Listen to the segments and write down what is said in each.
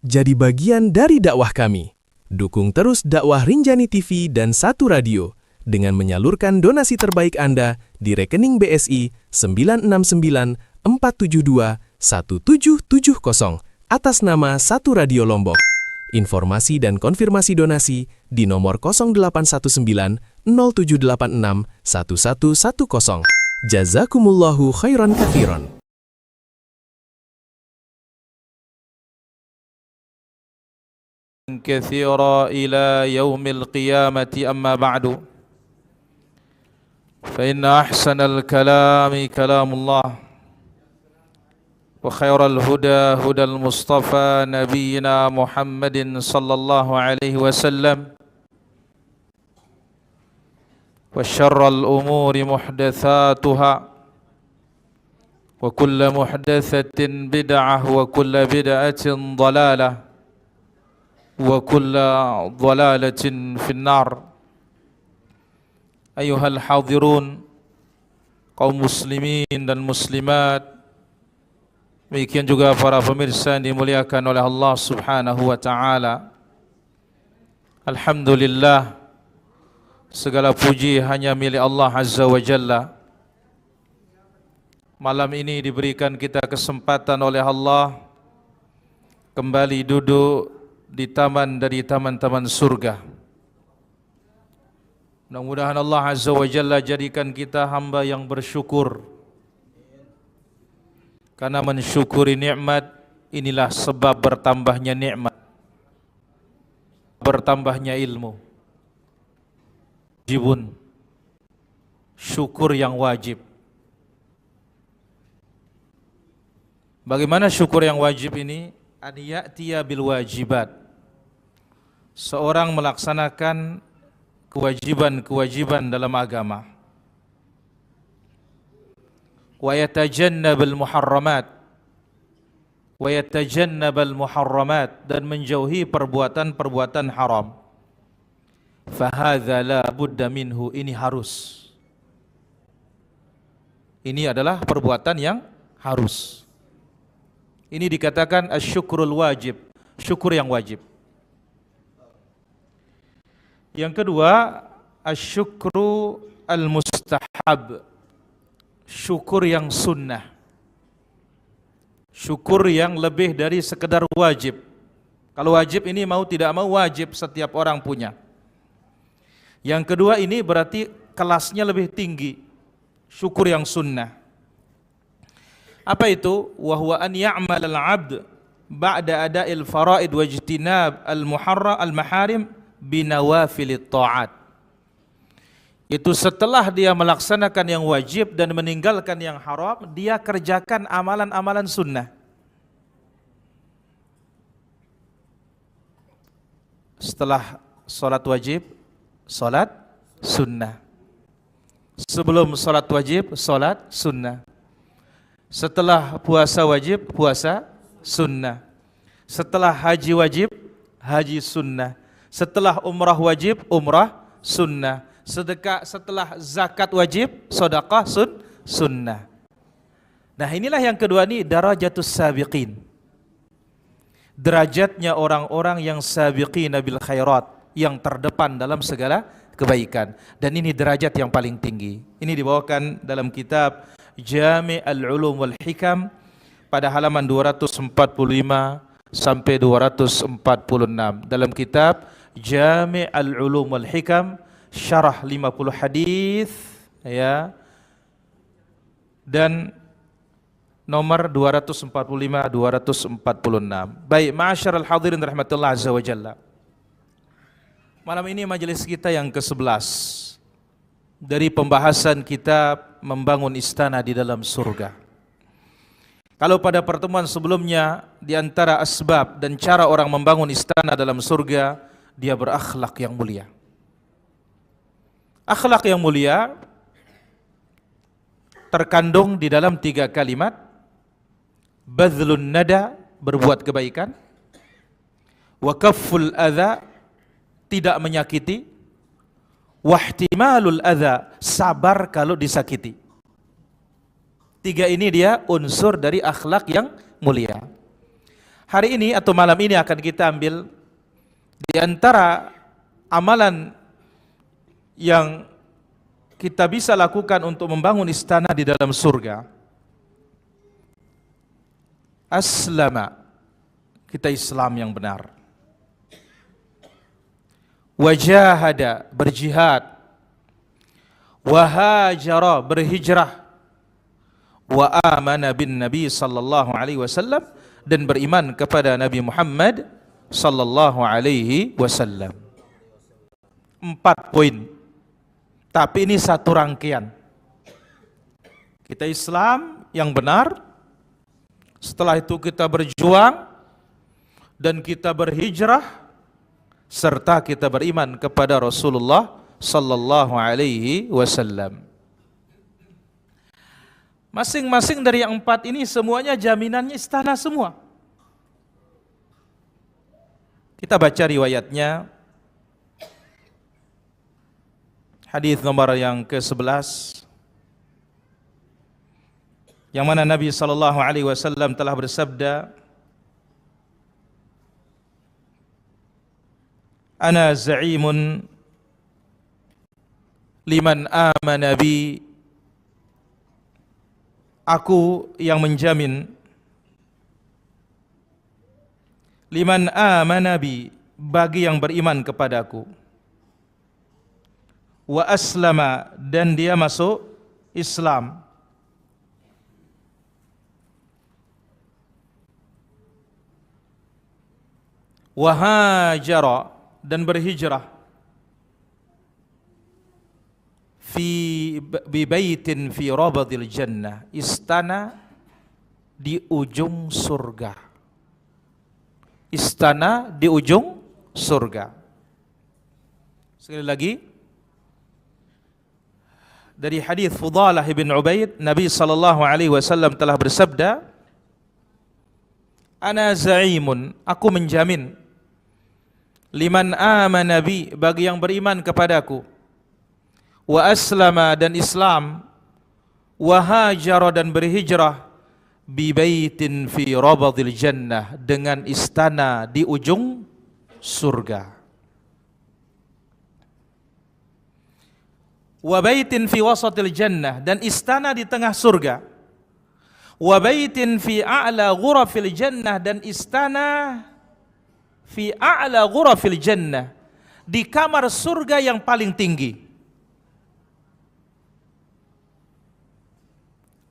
Jadi bagian dari dakwah kami. Dukung terus dakwah Rinjani TV dan Satu Radio dengan menyalurkan donasi terbaik Anda di rekening BSI 96947217770 atas nama Satu Radio Lombok. Informasi dan konfirmasi donasi di nomor 0819 0786 1110. Jazakumullahu khairan katsiran. كثيرا إلى يوم القيامة أما بعد فإن أحسن الكلام كلام الله وخير الهدى هدى المصطفى نبينا محمد صلى الله عليه وسلم وشر الأمور محدثاتها وكل محدثة بدعة وكل بدعة ضلالة وكل ضلالة في النار. أيها الحاضرون kaum muslimin dan muslimat, demikian juga para pemirsa yang dimuliakan oleh Allah Subhanahu wa taala. Alhamdulillah, segala puji hanya milik Allah Azza wa Jalla. Malam ini diberikan kita kesempatan oleh Allah kembali duduk di taman dari taman-taman surga. Mudah-mudahan Allah Azza wa Jalla jadikan kita hamba yang bersyukur. Karena mensyukuri nikmat inilah sebab bertambahnya nikmat, bertambahnya ilmu. Wajibun, syukur yang wajib. Bagaimana syukur yang wajib ini? An ya'tiya bil wajibat. Seorang melaksanakan kewajiban-kewajiban dalam agama. Wa yatajannabal muharramat. Wa yatajannabal muharramat, dan menjauhi perbuatan-perbuatan haram. Fahadza la budda minhu, ini harus. Ini adalah perbuatan yang harus. Ini dikatakan asyukrul wajib, syukur yang wajib. Yang kedua, asyukru al-mustahab, syukur yang sunnah, syukur yang lebih dari sekedar wajib. Kalau wajib ini mau tidak mau wajib, setiap orang punya. Yang kedua ini berarti kelasnya lebih tinggi, syukur yang sunnah. Apa itu? Wa huwa an ya'mal al-'abd ba'da ada'il fara'id wa ijtinab al-maharim binawafilit ta'at. Itu setelah dia melaksanakan yang wajib dan meninggalkan yang haram, dia kerjakan amalan-amalan sunnah. Setelah salat wajib, salat sunnah. Sebelum salat wajib, salat sunnah. Setelah puasa wajib, puasa sunnah. Setelah haji wajib, haji sunnah. Setelah umrah wajib, umrah sunnah. Setelah zakat wajib, sedekah sunnah. Nah, inilah yang kedua nih, darajatus sabiqin. Derajatnya orang-orang yang sabiqina bil khairat, yang terdepan dalam segala kebaikan. Dan ini derajat yang paling tinggi. Ini dibawakan dalam kitab Jami' al-Ulum wal Hikam pada halaman 245 sampai 246. Dalam kitab Jami' al-Ulum wal Hikam, syarah 50 hadis ya. Dan nomor 245 246. Baik, ma'asyiral hadirin rahmatullah azza wa jalla. Malam ini majelis kita yang ke-11 dari pembahasan kitab Membangun Istana di Dalam Surga. Kalau pada pertemuan sebelumnya di antara asbab dan cara orang membangun istana dalam surga, dia berakhlak yang mulia. Akhlak yang mulia terkandung di dalam 3 kalimat. Badlun nada, berbuat kebaikan. Wa kafful adha, tidak menyakiti. Wahtimalul adha, sabar kalau disakiti. 3 ini dia unsur dari akhlak yang mulia. Hari ini atau malam ini akan kita ambil di antara amalan yang kita bisa lakukan untuk membangun istana di dalam surga. Aslama, kita Islam yang benar. Wajahada, berjihad. Wahajara, berhijrah. Wa amana bin Nabi sallallahu alaihi wasallam, dan beriman kepada Nabi Muhammad sallallahu alaihi wasallam. 4 poin. Tapi ini satu rangkaian. Kita Islam yang benar. Setelah itu kita berjuang dan kita berhijrah serta kita beriman kepada Rasulullah sallallahu alaihi wasallam. Masing-masing dari yang 4 ini semuanya jaminannya istana semua. Kita baca riwayatnya. Hadis nomor yang ke-11. Yang mana Nabi sallallahu alaihi wasallam telah bersabda, "Ana za'imun liman amana bi." Aku yang menjamin, liman amana bi, bagi yang beriman kepadaku, wa aslama, dan dia masuk Islam, wa hajara, dan berhijrah, bi baitin fi rabadil jannah, istana di ujung surga. Istana di ujung surga. Sekali lagi, dari hadis Fudalah bin Ubaid, Nabi sallallahu alaihi wasallam telah bersabda, "Ana za'imun, aku menjamin, liman amana bi, bagi yang beriman kepadaku, wa aslama, dan Islam, wa hajara, dan berhijrah, bi baitin fi rabadil jannah, dengan istana di ujung surga. Wa baitin fi wasatil jannah, dan istana di tengah surga. Wa baitin fi a'la ghurafil jannah, dan istana fi a'la ghurafil jannah, di kamar surga yang paling tinggi."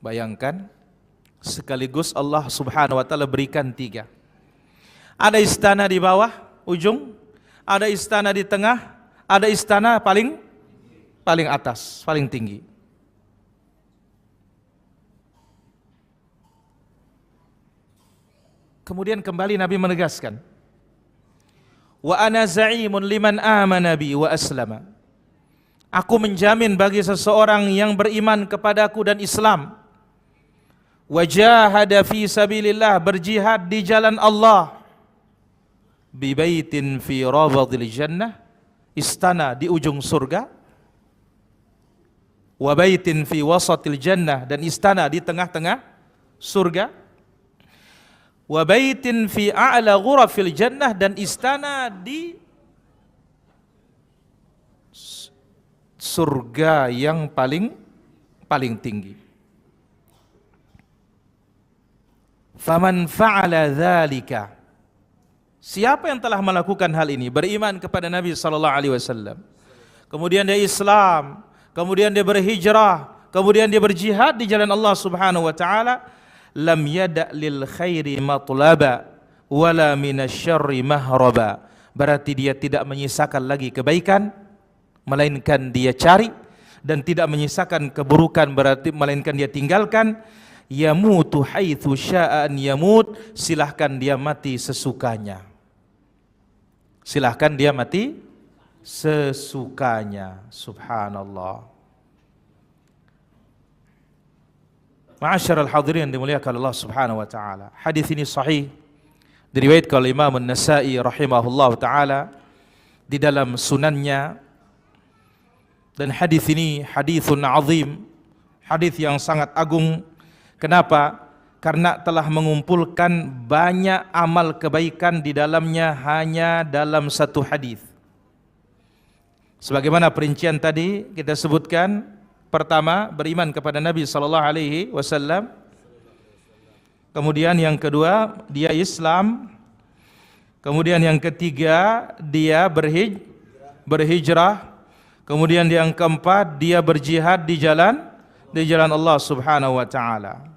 Bayangkan, sekaligus Allah subhanahu wa ta'ala berikan 3. Ada istana di bawah ujung, ada istana di tengah, ada istana paling atas, paling tinggi. Kemudian kembali Nabi menegaskan, wa ana za'imun liman amana bi wa aslama. Aku menjamin bagi seseorang yang beriman kepadaku dan Islam, wajahada fi sabilillah, berjihad di jalan Allah, bi baitin fi rabadil jannah, istana di ujung surga, wa baitin fi wasatil jannah, dan istana di tengah-tengah surga, wa baitin fi a'la ghurafil jannah, dan istana di surga yang paling tinggi. Faman fa'ala dzalika, siapa yang telah melakukan hal ini, beriman kepada Nabi sallallahu alaihi wasallam, kemudian dia Islam, kemudian dia berhijrah, kemudian dia berjihad di jalan Allah Subhanahu wa taala, lam yada' lil khairi matlaba wala minasyarri mahraba, berarti dia tidak menyisakan lagi kebaikan, melainkan dia cari, dan tidak menyisakan keburukan, berarti melainkan dia tinggalkan. Yamutu haitsu sya'an yamut, silahkan dia mati sesukanya. Silahkan dia mati sesukanya. Subhanallah. Ma'asyiral hadirin dimuliakan Allah Subhanahu wa taala. Hadis ini sahih, diriwayatkan oleh Imam An-Nasa'i rahimahullah taala di dalam sunannya, dan hadis ini haditsun azim, hadis yang sangat agung. Kenapa? karena telah mengumpulkan banyak amal kebaikan di dalamnya hanya dalam satu hadis. Sebagaimana perincian tadi kita sebutkan, pertama beriman kepada Nabi sallallahu alaihi wasallam. Kemudian yang kedua dia Islam. Kemudian yang ketiga dia berhijrah. Kemudian yang keempat dia berjihad di jalan Allah Subhanahu wa taala.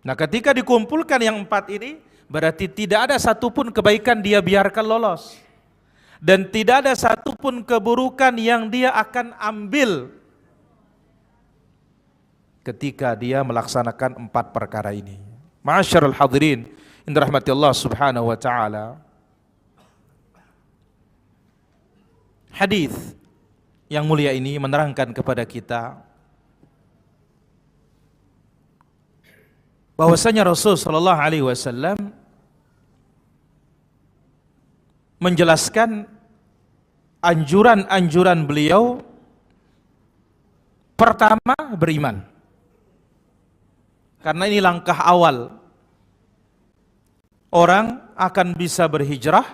Nah, ketika dikumpulkan yang empat ini, berarti tidak ada satupun kebaikan dia biarkan lolos. Dan tidak ada satupun keburukan yang dia akan ambil ketika dia melaksanakan empat perkara ini. Ma'asyiral hadirin, yang dirahmati Allah Subhanahu wa taala. Hadis yang mulia ini menerangkan kepada kita bahwasanya Rasul sallallahu alaihi wasallam menjelaskan anjuran-anjuran beliau. Pertama, beriman. Karena ini langkah awal orang akan bisa berhijrah,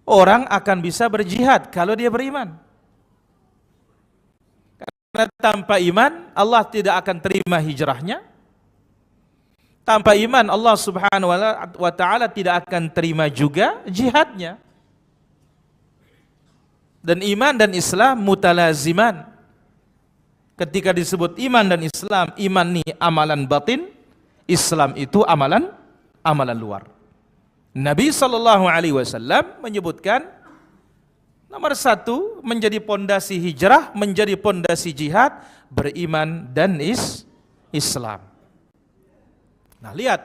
orang akan bisa berjihad kalau dia beriman. Karena tanpa iman Allah tidak akan terima hijrahnya. Tanpa iman Allah Subhanahu wa taala tidak akan terima juga jihadnya. Dan iman dan Islam mutalaziman. Ketika disebut iman dan Islam, iman ini amalan batin, Islam itu amalan luar. Nabi sallallahu alaihi wasallam menyebutkan nomor satu menjadi pondasi hijrah, menjadi pondasi jihad, beriman dan Islam. Nah, lihat,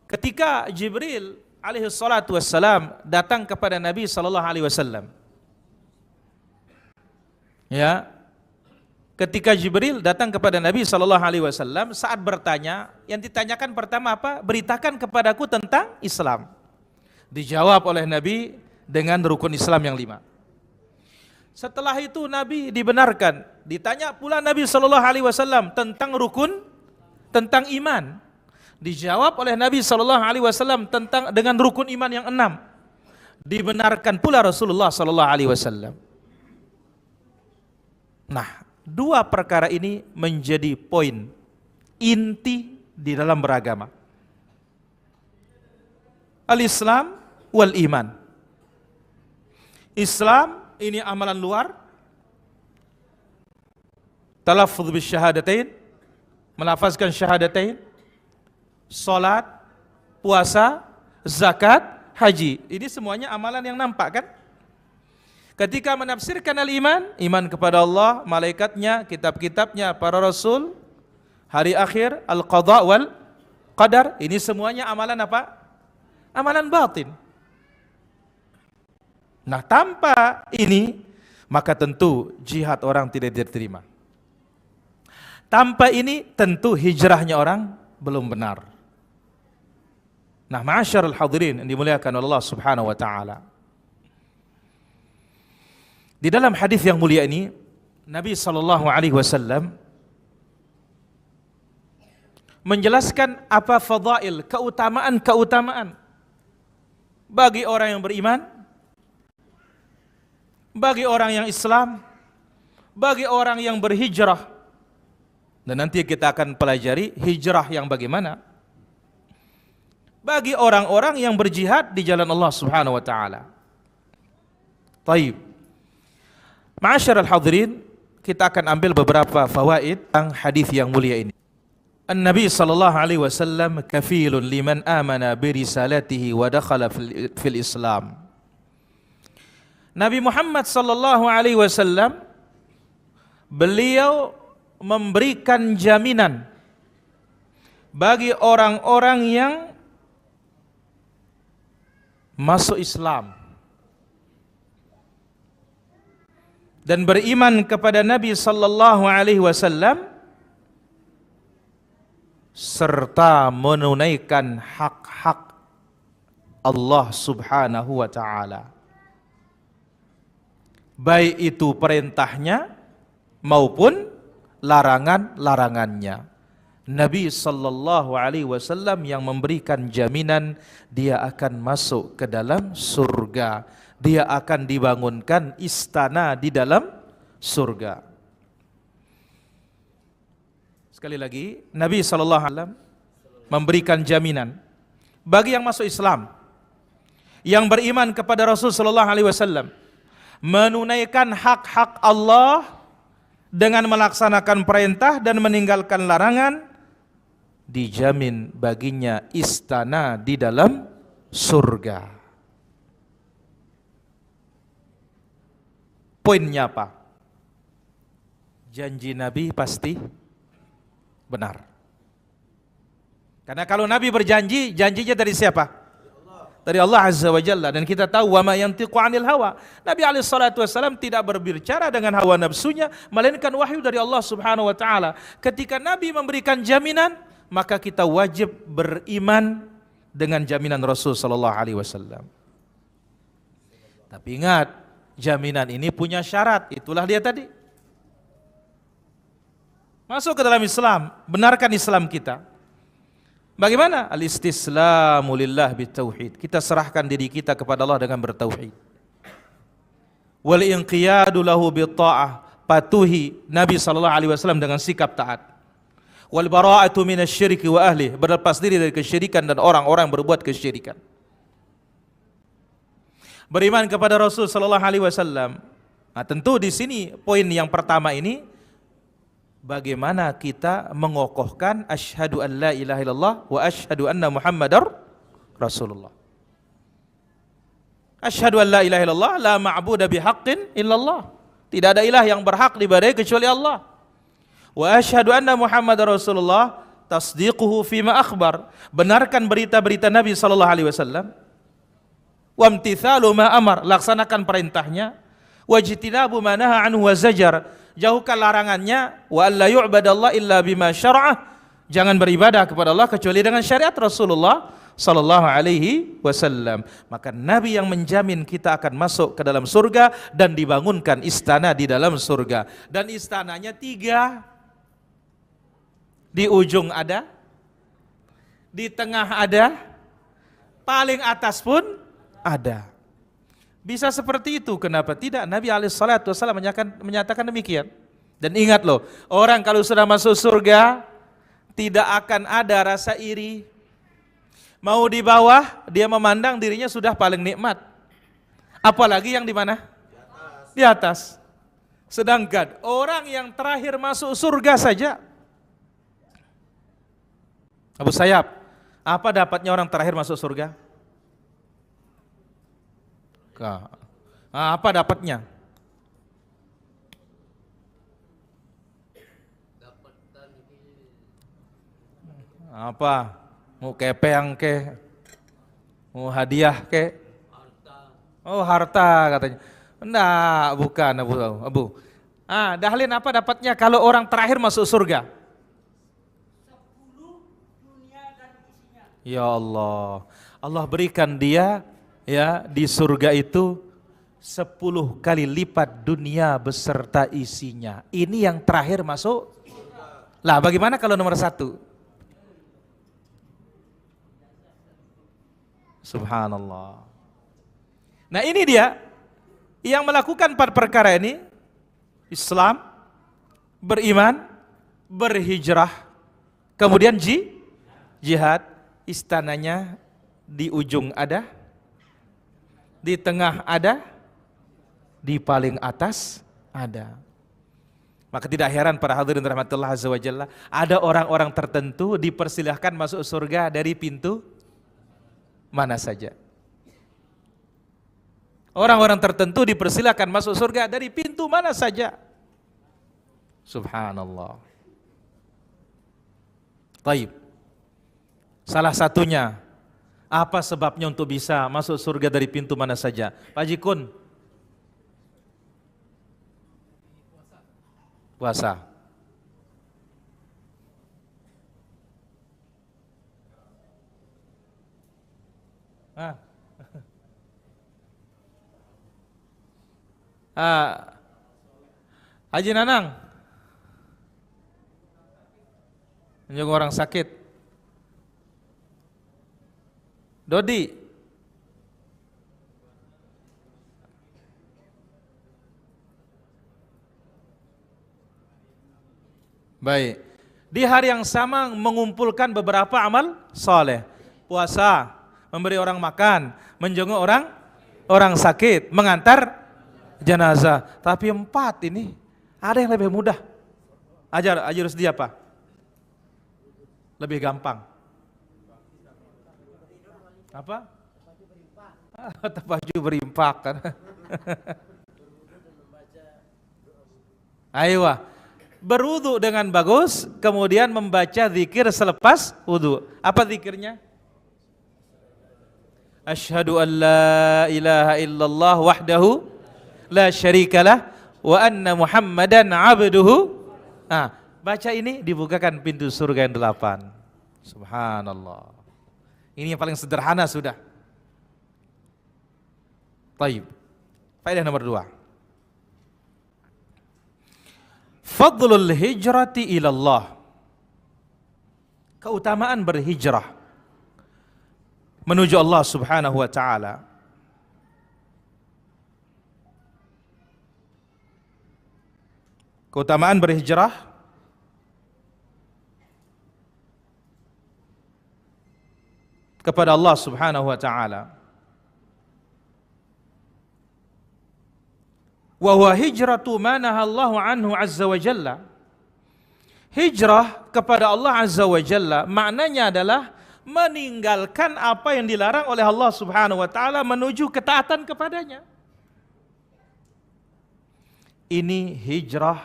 ketika Jibril alaihi salatu wassalam datang kepada Nabi sallallahu alaihi wasallam. Ya. Ketika Jibril datang kepada Nabi sallallahu alaihi wasallam saat bertanya, yang ditanyakan pertama apa? Beritakan kepadaku tentang Islam. Dijawab oleh Nabi dengan rukun Islam yang 5. Setelah itu Nabi dibenarkan. Ditanya pula Nabi sallallahu alaihi wasallam tentang rukun, tentang iman. Dijawab oleh Nabi sallallahu alaihi wasallam dengan rukun iman yang 6. Dibenarkan pula Rasulullah sallallahu alaihi wasallam. Nah, dua perkara ini menjadi poin inti di dalam beragama. Al-Islam wal iman. Islam ini amalan luar, talaffuz bisyahadatain, melafazkan syahadatain, salat, puasa, zakat, haji. Ini semuanya amalan yang nampak kan? Ketika menafsirkan al-iman, iman kepada Allah, malaikatnya, kitab-kitabnya, para rasul, hari akhir, al-qadha wal qadar, ini semuanya amalan apa? Amalan batin. Nah, tanpa ini, maka tentu jihad orang tidak diterima. Tanpa ini, tentu hijrahnya orang belum benar. Nah, ma'asyarul hadirin yang dimuliakan Allah Subhanahu wa taala. Di dalam hadis yang mulia ini, Nabi sallallahu alaihi wasallam menjelaskan apa fadail, keutamaan-keutamaan bagi orang yang beriman, bagi orang yang Islam, bagi orang yang berhijrah. Dan nanti kita akan pelajari hijrah yang bagaimana. Bagi orang-orang yang berjihad di jalan Allah Subhanahu wa taala. Taib. Ma'asyiral hadirin, kita akan ambil beberapa fawaid tentang hadis yang mulia ini. An-Nabi sallallahu alaihi wasallam kafilun liman amana bi risalatihi wa dakhala fil Islam. Nabi Muhammad sallallahu alaihi wasallam beliau memberikan jaminan bagi orang-orang yang masuk Islam dan beriman kepada Nabi sallallahu alaihi wasallam serta menunaikan hak-hak Allah Subhanahu wa taala. Baik itu perintahnya maupun larangan-larangannya. Nabi sallallahu alaihi wasallam yang memberikan jaminan dia akan masuk ke dalam surga. Dia akan dibangunkan istana di dalam surga. Sekali lagi, Nabi sallallahu alaihi wasallam memberikan jaminan bagi yang masuk Islam, yang beriman kepada Rasul sallallahu alaihi wasallam, menunaikan hak-hak Allah dengan melaksanakan perintah dan meninggalkan larangan, dijamin baginya istana di dalam surga. Poinnya apa? Janji Nabi pasti benar. Karena kalau Nabi berjanji, janjinya dari siapa? Dari Allah Azza wa Jalla. Dan kita tahu wa ma yantiqu 'anil hawa. Nabi alaihi salatu wasallam tidak berbicara dengan hawa nafsunya, melainkan wahyu dari Allah Subhanahu wa taala. Ketika Nabi memberikan jaminan, maka kita wajib beriman dengan jaminan Rasul sallallahu alaihi wasallam. Tapi ingat, jaminan ini punya syarat. Itulah dia tadi. Masuk ke dalam Islam, benarkan Islam kita. Bagaimana? Al-istislamu lillah bitauhid. Kita serahkan diri kita kepada Allah dengan bertauhid. Wal inqiyadu lahu bitta'ah. Patuhi Nabi sallallahu alaihi wasallam dengan sikap taat. Wal bara'atu minasyirki wa ahli. Berlepas diri dari kesyirikan dan orang-orang yang berbuat kesyirikan. Beriman kepada Rasul sallallahu alaihi wasallam. Nah, tentu di sini poin yang pertama ini, bagaimana kita mengokohkan asyhadu an la ilaha illallah wa asyhadu anna muhammadar rasulullah. Asyhadu an la ilaha illallah la ma'budu bihaqqin illallah. Tidak ada ilah yang berhak diibadahi kecuali Allah. Wa asyhadu anna muhammadar rasulullah tasdiquhu fima akhbar. Benarkan berita-berita Nabi sallallahu alaihi wasallam. Wa imtithalu ma amar, laksanakan perintahnya. Wajtinabu ma naha anhu wa zajar, jauhkan larangannya. Wa alla yu'badallah illa bima syara'ah, jangan beribadah kepada Allah kecuali dengan syariat Rasulullah sallallahu alaihi wasallam. Maka Nabi yang menjamin kita akan masuk ke dalam surga dan dibangunkan istana di dalam surga. Dan istananya 3. Di ujung ada, di tengah ada, paling atas pun ada. Bisa seperti itu, kenapa tidak? Nabi alaihissalatu wassalam menyatakan demikian. Dan ingat loh, orang kalau sudah masuk surga tidak akan ada rasa iri. Mau di bawah, dia memandang dirinya sudah paling nikmat. Apalagi yang di mana? Di atas. Sedangkan orang yang terakhir masuk surga saja, Abu Sayyab, apa dapatnya orang terakhir masuk surga? Apa dapatnya? Apa? Mau kepeang ke? Mau hadiah ke? Oh, harta katanya. Enggak, bukan Abu. Dahlin, apa dapatnya kalau orang terakhir masuk surga? 10 dunia dan isinya. Ya Allah. Allah berikan dia ya di surga itu 10 kali lipat dunia beserta isinya. Ini yang terakhir masuk. Lah bagaimana kalau nomor 1? Subhanallah. Nah ini dia yang melakukan 4 perkara ini: Islam, beriman, berhijrah, kemudian jihad. Istananya di ujung ada, di tengah ada, di paling atas ada. Maka tidak heran para hadirin rahmatullah azza wa jalla, ada orang-orang tertentu dipersilahkan masuk surga dari pintu mana saja. Orang-orang tertentu dipersilahkan masuk surga dari pintu mana saja. Subhanallah. Taib. Salah satunya, apa sebabnya untuk bisa masuk surga dari pintu mana saja? Pak Jikun. Puasa. Haji Nanang. Menjenguk orang sakit. Dodi. Baik. Di hari yang sama mengumpulkan beberapa amal soleh. Puasa, memberi orang makan, menjenguk orang sakit, mengantar jenazah. Tapi 4 ini ada yang lebih mudah. Ajar dia apa? Lebih gampang. Apa? Tahajud berimpak kan. Ayo, berwudu dengan bagus, kemudian membaca zikir selepas wudu. Apa zikirnya? Asyhadu an la ilaha illallah wahdahu la syarikalah wa anna Muhammadan abduhu. Baca ini dibukakan pintu surga yang 8. Subhanallah. Ini yang paling sederhana sudah. Baik. Faedah nomor 2. Fadlul hijrati ilallah. Keutamaan berhijrah menuju Allah Subhanahu wa taala. Keutamaan berhijrah kepada Allah Subhanahu wa taala. Wa huwa hijratu ma nahallahu anhu azza wa jalla. Hijrah kepada Allah azza wa jalla maknanya adalah meninggalkan apa yang dilarang oleh Allah Subhanahu wa taala menuju ketaatan kepadanya. Ini hijrah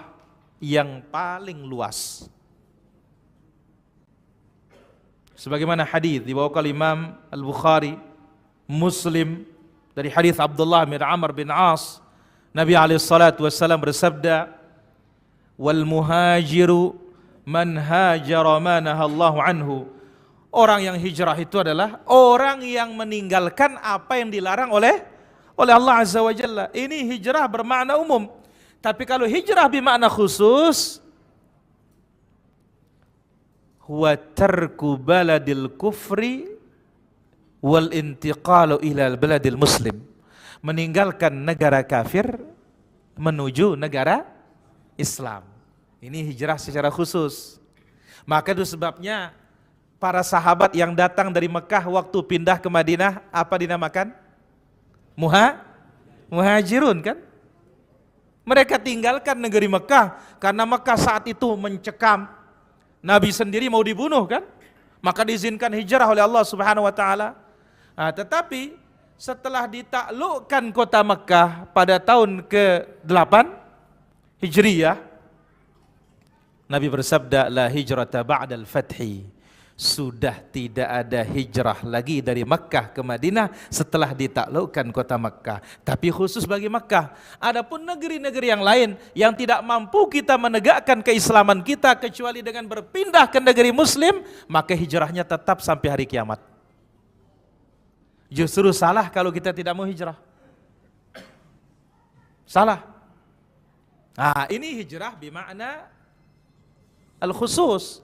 yang paling luas. Sebagaimana hadis dibawakan Imam Al-Bukhari, Muslim dari hadis Abdullah bin Amr bin As, Nabi alaihi salatu wasallam bersabda, "Wal muhajiru man hajara ma nahallahu anhu." Orang yang hijrah itu adalah orang yang meninggalkan apa yang dilarang oleh Allah Azza wa Jalla. Ini hijrah bermakna umum. Tapi kalau hijrah bermakna khusus, huwa tarku baladil kufri wal intiqalu ila baladil muslim. Meninggalkan negara kafir menuju negara Islam. Ini hijrah secara khusus. Maka itu sebabnya para sahabat yang datang dari Mekah waktu pindah ke Madinah apa dinamakan? Muhajirun kan? Mereka tinggalkan negeri Mekah karena Mekah saat itu mencekam. Nabi sendiri mau dibunuh kan? Maka diizinkan hijrah oleh Allah Subhanahu wa taala. Tetapi setelah ditaklukkan kota Mekah pada tahun ke-8 Hijriyah, Nabi bersabda, la hijrata ba'dal fathi. Sudah tidak ada hijrah lagi dari Makkah ke Madinah setelah ditaklukkan kota Makkah. Tapi khusus bagi Makkah. Adapun negeri-negeri yang lain yang tidak mampu kita menegakkan keislaman kita kecuali dengan berpindah ke negeri Muslim, maka hijrahnya tetap sampai hari kiamat. Justru salah kalau kita tidak mau hijrah. Salah. Ini hijrah bermakna al-khusus.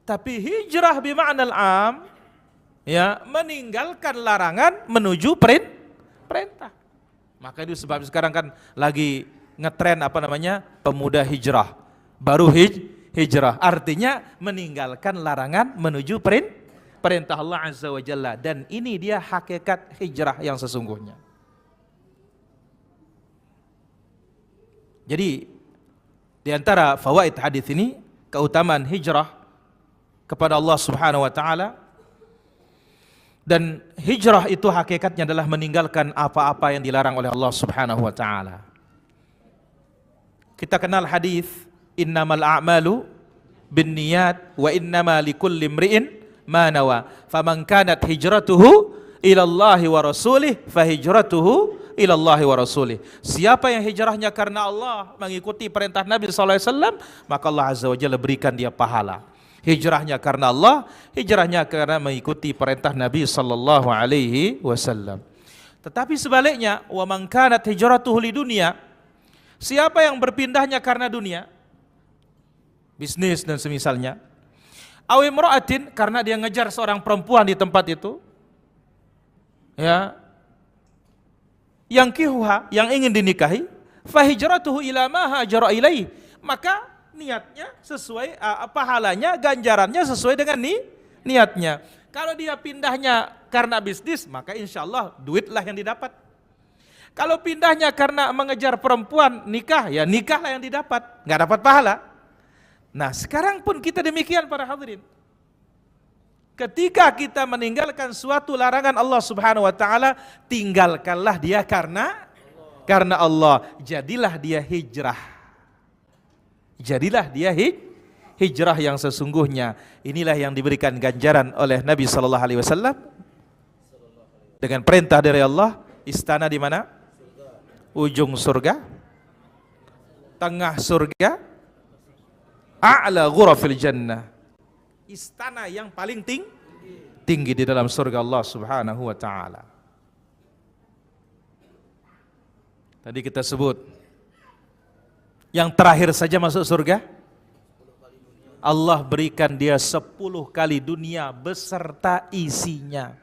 Tapi hijrah bermakna al-am, ya, meninggalkan larangan menuju perintah. Maka itu sebab sekarang kan lagi ngetren pemuda hijrah. Baru hijrah. Artinya meninggalkan larangan menuju perintah Allah Azza wa Jalla. Dan ini dia hakikat hijrah yang sesungguhnya. Jadi di antara fawaid hadis ini, keutamaan hijrah kepada Allah Subhanahu wa taala, dan hijrah itu hakikatnya adalah meninggalkan apa-apa yang dilarang oleh Allah Subhanahu wa taala. Kita kenal hadis innamal a'malu binniyat wa innama likulli imri'in ma nawa. Faman kanat hijratuhu ila Allah wa rasulih fa hijratuhu ila Allah wa rasulih. Siapa yang hijrahnya karena Allah, mengikuti perintah Nabi sallallahu alaihi wasallam, maka Allah Azza wa Jalla berikan dia pahala. Hijrahnya karena Allah, hijrahnya karena mengikuti perintah Nabi sallallahu alaihi wasallam. Tetapi sebaliknya, wa man kanat hijratuhu lidunya, siapa yang berpindahnya karena dunia, bisnis dan semisalnya, Aw imra'atin, karena dia ngejar seorang perempuan di tempat itu. Ya. Yang kihuha, yang ingin dinikahi, fahijratuhu ila ma hajara ilaih. Maka niatnya sesuai, pahalanya, ganjarannya sesuai dengan niatnya. Kalau dia pindahnya karena bisnis, maka insya Allah duitlah yang didapat. Kalau pindahnya karena mengejar perempuan, nikah, ya nikahlah yang didapat, nggak dapat pahala. Nah sekarang pun kita demikian para hadirin. Ketika kita meninggalkan suatu larangan Allah Subhanahu wa taala, tinggalkanlah dia karena Allah. Jadilah dia hijrah. Jadilah dia hijrah yang sesungguhnya. Inilah yang diberikan ganjaran oleh Nabi sallallahu alaihi wasallam dengan perintah dari Allah. Istana di mana? Ujung surga, tengah surga, a'la ghurafil jannah. Istana yang paling tinggi di dalam surga Allah Subhanahu wa taala. Tadi kita sebut yang terakhir saja masuk surga, Allah berikan dia 10 kali dunia beserta isinya.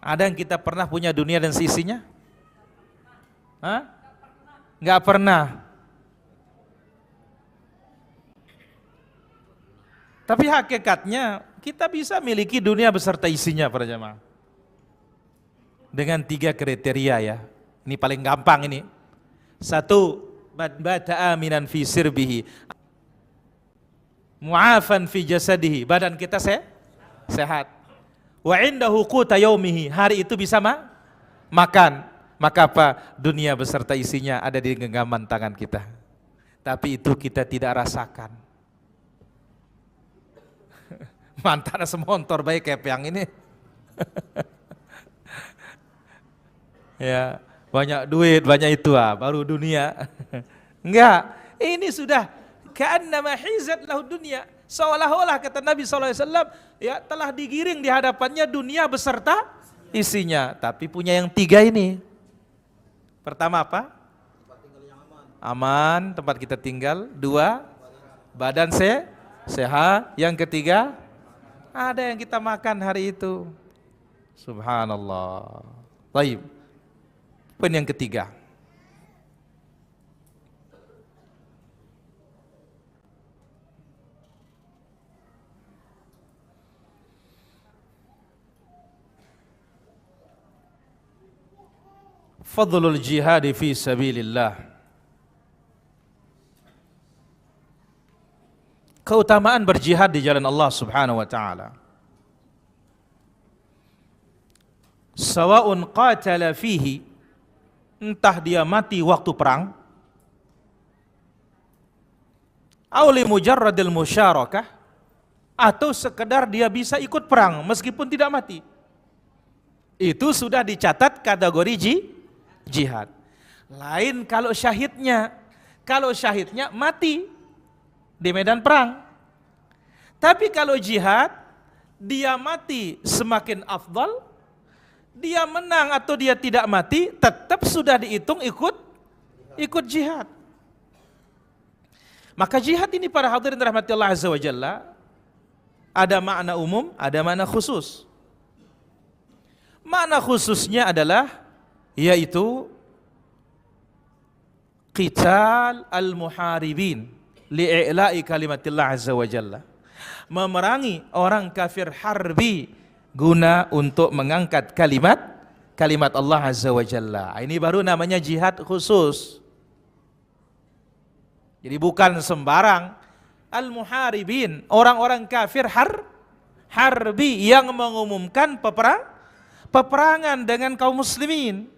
Ada yang kita pernah punya dunia dan seisinya? Hah? Enggak pernah. Tapi hakikatnya kita bisa miliki dunia beserta isinya para jamaah. Dengan 3 kriteria ya. Ini paling gampang ini. 1, bada'a minan fi sirbihi. Mu'afan fi jasadihi. Badan kita sehat. Wa indahu quta yaumihi. Hari itu bisa makan. Maka apa? Dunia beserta isinya ada di genggaman tangan kita. Tapi itu kita tidak rasakan. Mantan semontor baik kayak yang ini. Ya, banyak duit, banyak itu baru dunia. Enggak, ini sudah ka'annama hizat lahu dunia. Seolah-olah kata Nabi SAW, ya telah digiring di hadapannya dunia beserta isinya. Tapi punya yang 3 ini. Pertama apa? Aman, tempat kita tinggal. 2, badan sehat. Yang ketiga, ada yang kita makan hari itu. Subhanallah. Baik. Poin yang ketiga. Fadlul jihad fi sabilillah. Keutamaan berjihad di jalan Allah Subhanahu wa taala. Sawa'un qatala fihi, entah dia mati waktu perang, aw li mujarradil musyarakah, atau sekedar dia bisa ikut perang meskipun tidak mati. Itu sudah dicatat kategori jihad. Lain kalau syahidnya. Kalau syahidnya mati di medan perang. Tapi kalau jihad, dia mati semakin afdal, dia menang atau dia tidak mati, tetap sudah dihitung ikut jihad. Maka jihad ini para hadirin rahmati Allah Azza wa Jalla, ada makna umum, ada makna khusus. Makna khususnya adalah yaitu qital al-muharibin li'i'la'i kalimatillah azza wa jalla. Memerangi orang kafir harbi guna untuk mengangkat kalimat Allah azza wa jalla. Ini baru namanya jihad khusus. Jadi bukan sembarang al-muharibin, orang-orang kafir harbi yang mengumumkan peperangan dengan kaum muslimin.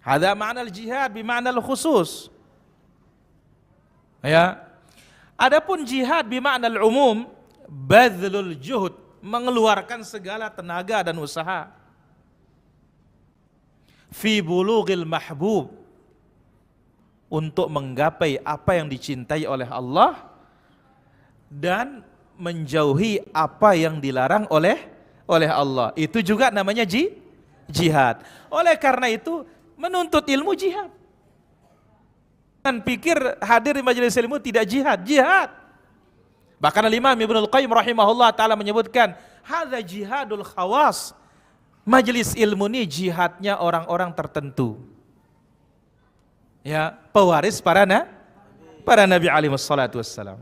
Hada ma'na al-jihad bima'na al-khusus. Ya. Adapun jihad bima'na al-umum, badlul juhud, mengeluarkan segala tenaga dan usaha. Fi bulughil mahbub, untuk menggapai apa yang dicintai oleh Allah dan menjauhi apa yang dilarang oleh Allah. Itu juga namanya jihad. Oleh karena itu menuntut ilmu jihad. Jangan pikir hadir di majelis ilmu tidak jihad. Bahkan Imam Ibnul Qayyim rahimahullah taala menyebutkan, hadza jihadul khawas. Majelis ilmu ini jihadnya orang-orang tertentu. Ya, pewaris para nabi alaihi wassalatu wassalam.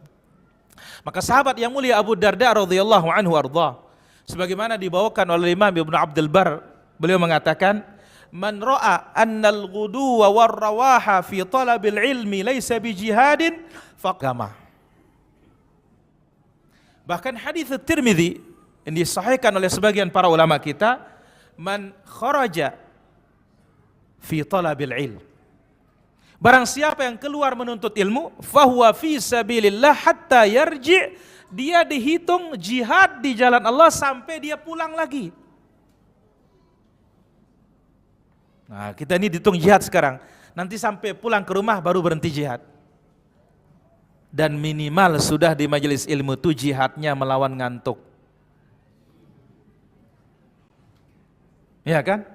Maka sahabat yang mulia Abu Darda radhiyallahu anhu arda, sebagaimana dibawakan oleh Imam Ibnu Abdul Bar, beliau mengatakan, man ra'a annal ghuduwa war rawaha fi talabil ilmi laysa bi jihadin faqama. Bahkan hadis Tirmidzi yang disahihkan oleh sebagian para ulama kita, man kharaja fi talabil ilm, barang siapa yang keluar menuntut ilmu, fahuwa fi sabilillah hatta yarji', dia dihitung jihad di jalan Allah sampai dia pulang lagi. Nah, kita ini dihitung jihad sekarang, nanti sampai pulang ke rumah baru berhenti jihad. Dan minimal sudah di majelis ilmu itu jihadnya melawan ngantuk. Ya kan?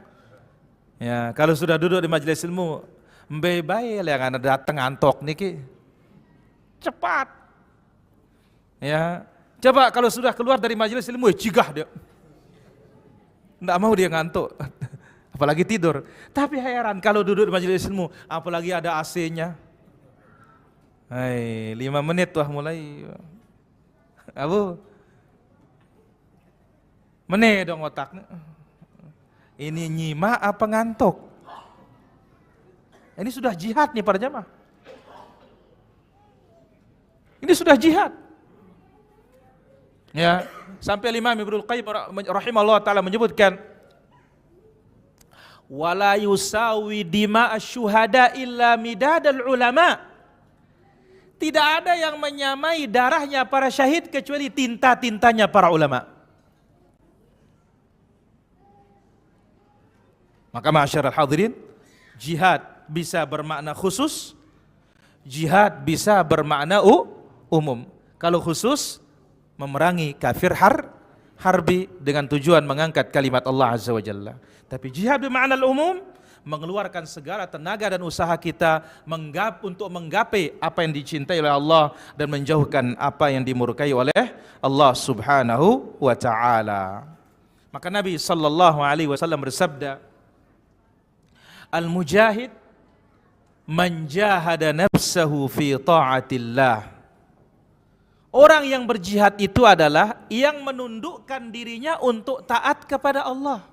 Ya, kalau sudah duduk di majelis ilmu, mbay-bay yang ada datang ngantuk niki. Cepat. Ya, coba kalau sudah keluar dari majelis ilmu, cigah dia. Enggak mau dia ngantuk. Apalagi tidur. Tapi heran kalau duduk di majelis ilmu, apalagi ada AC-nya. Hai, 5 menit tuh mulai. Abu. Meneh dong otaknya. Ini nyimak apa ngantuk? Ini sudah jihad nih para jamaah. Ini sudah jihad. Ya, sampai Imam Ibnul Qayyim rahimahullah taala menyebutkan, wala yusawi dima asyuhada illa midadal ulama. Tidak ada yang menyamai darahnya para syahid kecuali tinta-tintanya para ulama. Maka ma'asyiral hadirin, jihad bisa bermakna khusus, jihad bisa bermakna umum. Kalau khusus, memerangi kafir harbi dengan tujuan mengangkat kalimat Allah Azza wa Jalla. Tapi jihad bermakna umum, mengeluarkan segala tenaga dan usaha kita untuk menggapai apa yang dicintai oleh Allah dan menjauhkan apa yang dimurkai oleh Allah Subhanahu wa taala. Maka Nabi sallallahu alaihi wasallam bersabda, al-mujahid man jahada nafsahu fi ta'atillah. Orang yang berjihad itu adalah yang menundukkan dirinya untuk taat kepada Allah.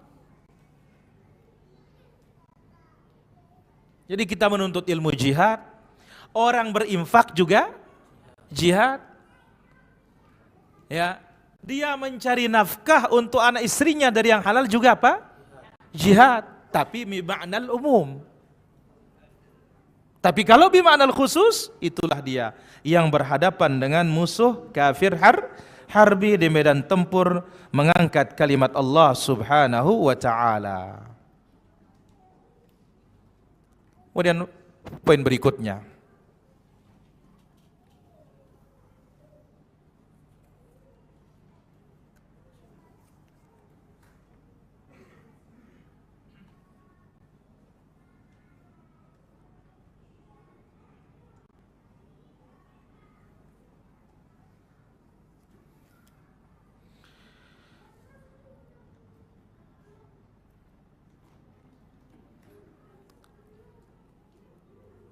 Jadi kita menuntut ilmu jihad, orang berinfak juga jihad. Ya, dia mencari nafkah untuk anak istrinya dari yang halal juga apa? Jihad, tapi bima'nal umum. Tapi kalau bima'nal khusus, itulah dia yang berhadapan dengan musuh kafir harbi di medan tempur mengangkat kalimat Allah Subhanahu wa taala. Kemudian poin berikutnya,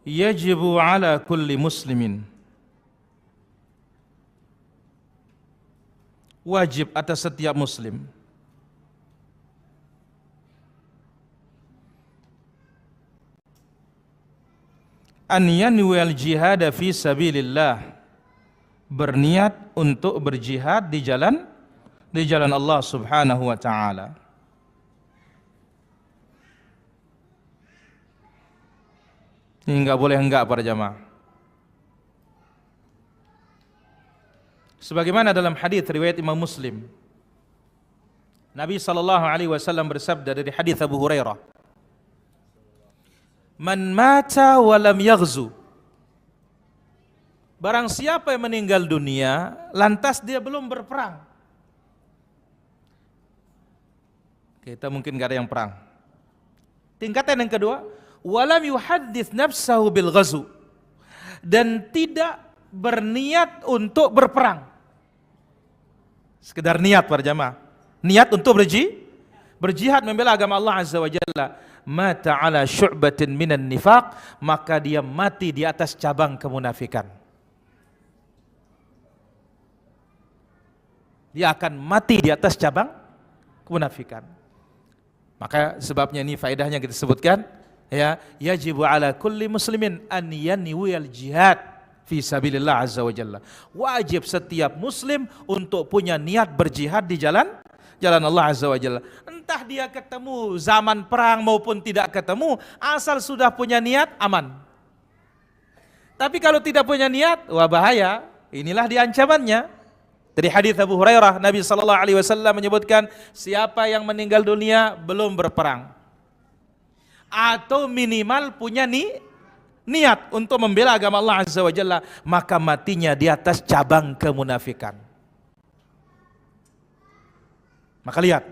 yajibu ala kulli muslimin, wajib atas setiap muslim, an yanwil jihad fi sabilillah, berniat untuk berjihad di jalan Allah Subhanahu wa taala. Ini enggak boleh enggak para jamaah. Sebagaimana dalam hadis riwayat Imam Muslim, Nabi sallallahu alaihi wasallam bersabda dari hadis Abu Hurairah, "Man mata wa lam yaghzu." Barang siapa yang meninggal dunia lantas dia belum berperang. Kita mungkin enggak ada yang perang. Tingkatan yang kedua, walam yuhaddits nafsahu bil ghazu, dan tidak berniat untuk berperang. Sekedar niat para jamaah. Niat untuk berjihad membela agama Allah Azza wa Jalla. Mata ala syu'batin minan nifaq, maka dia mati di atas cabang kemunafikan. Dia akan mati di atas cabang kemunafikan. Maka sebabnya ini faedahnya kita sebutkan, ya, yajibu ala kulli muslimin an yanwiyal jihad fi sabilillah azza wa jalla. Wajib setiap muslim untuk punya niat berjihad di jalan Allah azza wa jalla. Entah dia ketemu zaman perang maupun tidak ketemu, asal sudah punya niat aman. Tapi kalau tidak punya niat, wah bahaya. Inilah diancamannya. Dari hadis Abu Hurairah, Nabi sallallahu alaihi wasallam menyebutkan, siapa yang meninggal dunia belum berperang atau minimal punya niat untuk membela agama Allah azza wa jalla, maka matinya di atas cabang kemunafikan. Maka lihat,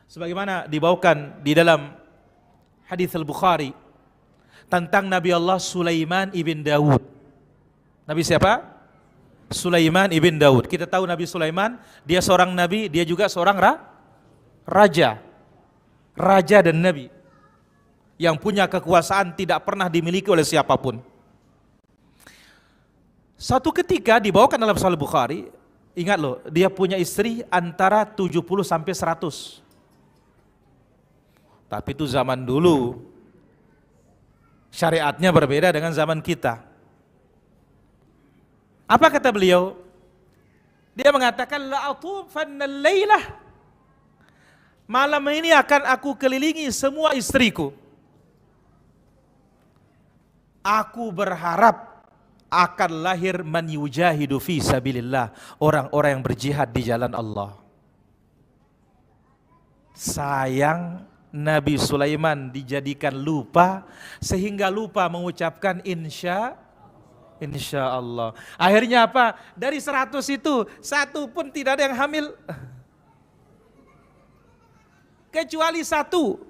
sebagaimana dibawakan di dalam hadis Al-Bukhari tentang Nabi Allah Sulaiman ibn Daud. Nabi siapa? Sulaiman ibn Daud. Kita tahu Nabi Sulaiman, dia seorang nabi, dia juga seorang raja. Raja dan nabi yang punya kekuasaan tidak pernah dimiliki oleh siapapun. Suatu ketika dibawakan dalam Sahih Bukhari, ingat loh, dia punya istri antara 70 sampai 100. Tapi itu zaman dulu. Syariatnya berbeda dengan zaman kita. Apa kata beliau? Dia mengatakan, la'atufannal lailah. Malam ini akan aku kelilingi semua istriku. Aku berharap akan lahir man yujahidu fi sabilillah, orang-orang yang berjihad di jalan Allah. Sayang Nabi Sulaiman dijadikan lupa, sehingga lupa mengucapkan insya Allah. Akhirnya apa? Dari 100 itu, satu pun tidak ada yang hamil. Kecuali satu.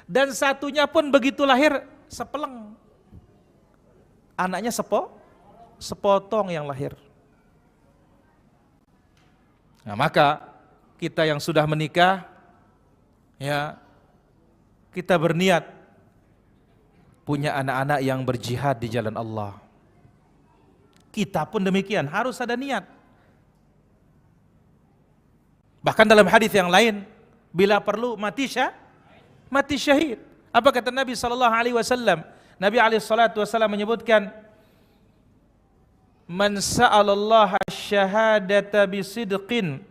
Dan satunya pun begitu lahir, sepeleng. Anaknya sepotong yang lahir. Nah, maka kita yang sudah menikah, ya, kita berniat punya anak-anak yang berjihad di jalan Allah. Kita pun demikian, harus ada niat. Bahkan dalam hadis yang lain, bila perlu mati syahid. Apa kata Nabi sallallahu alaihi wasallam? Nabi alaihi salatu wasallam menyebutkan, man sa'alallaha syahadata bisidqin,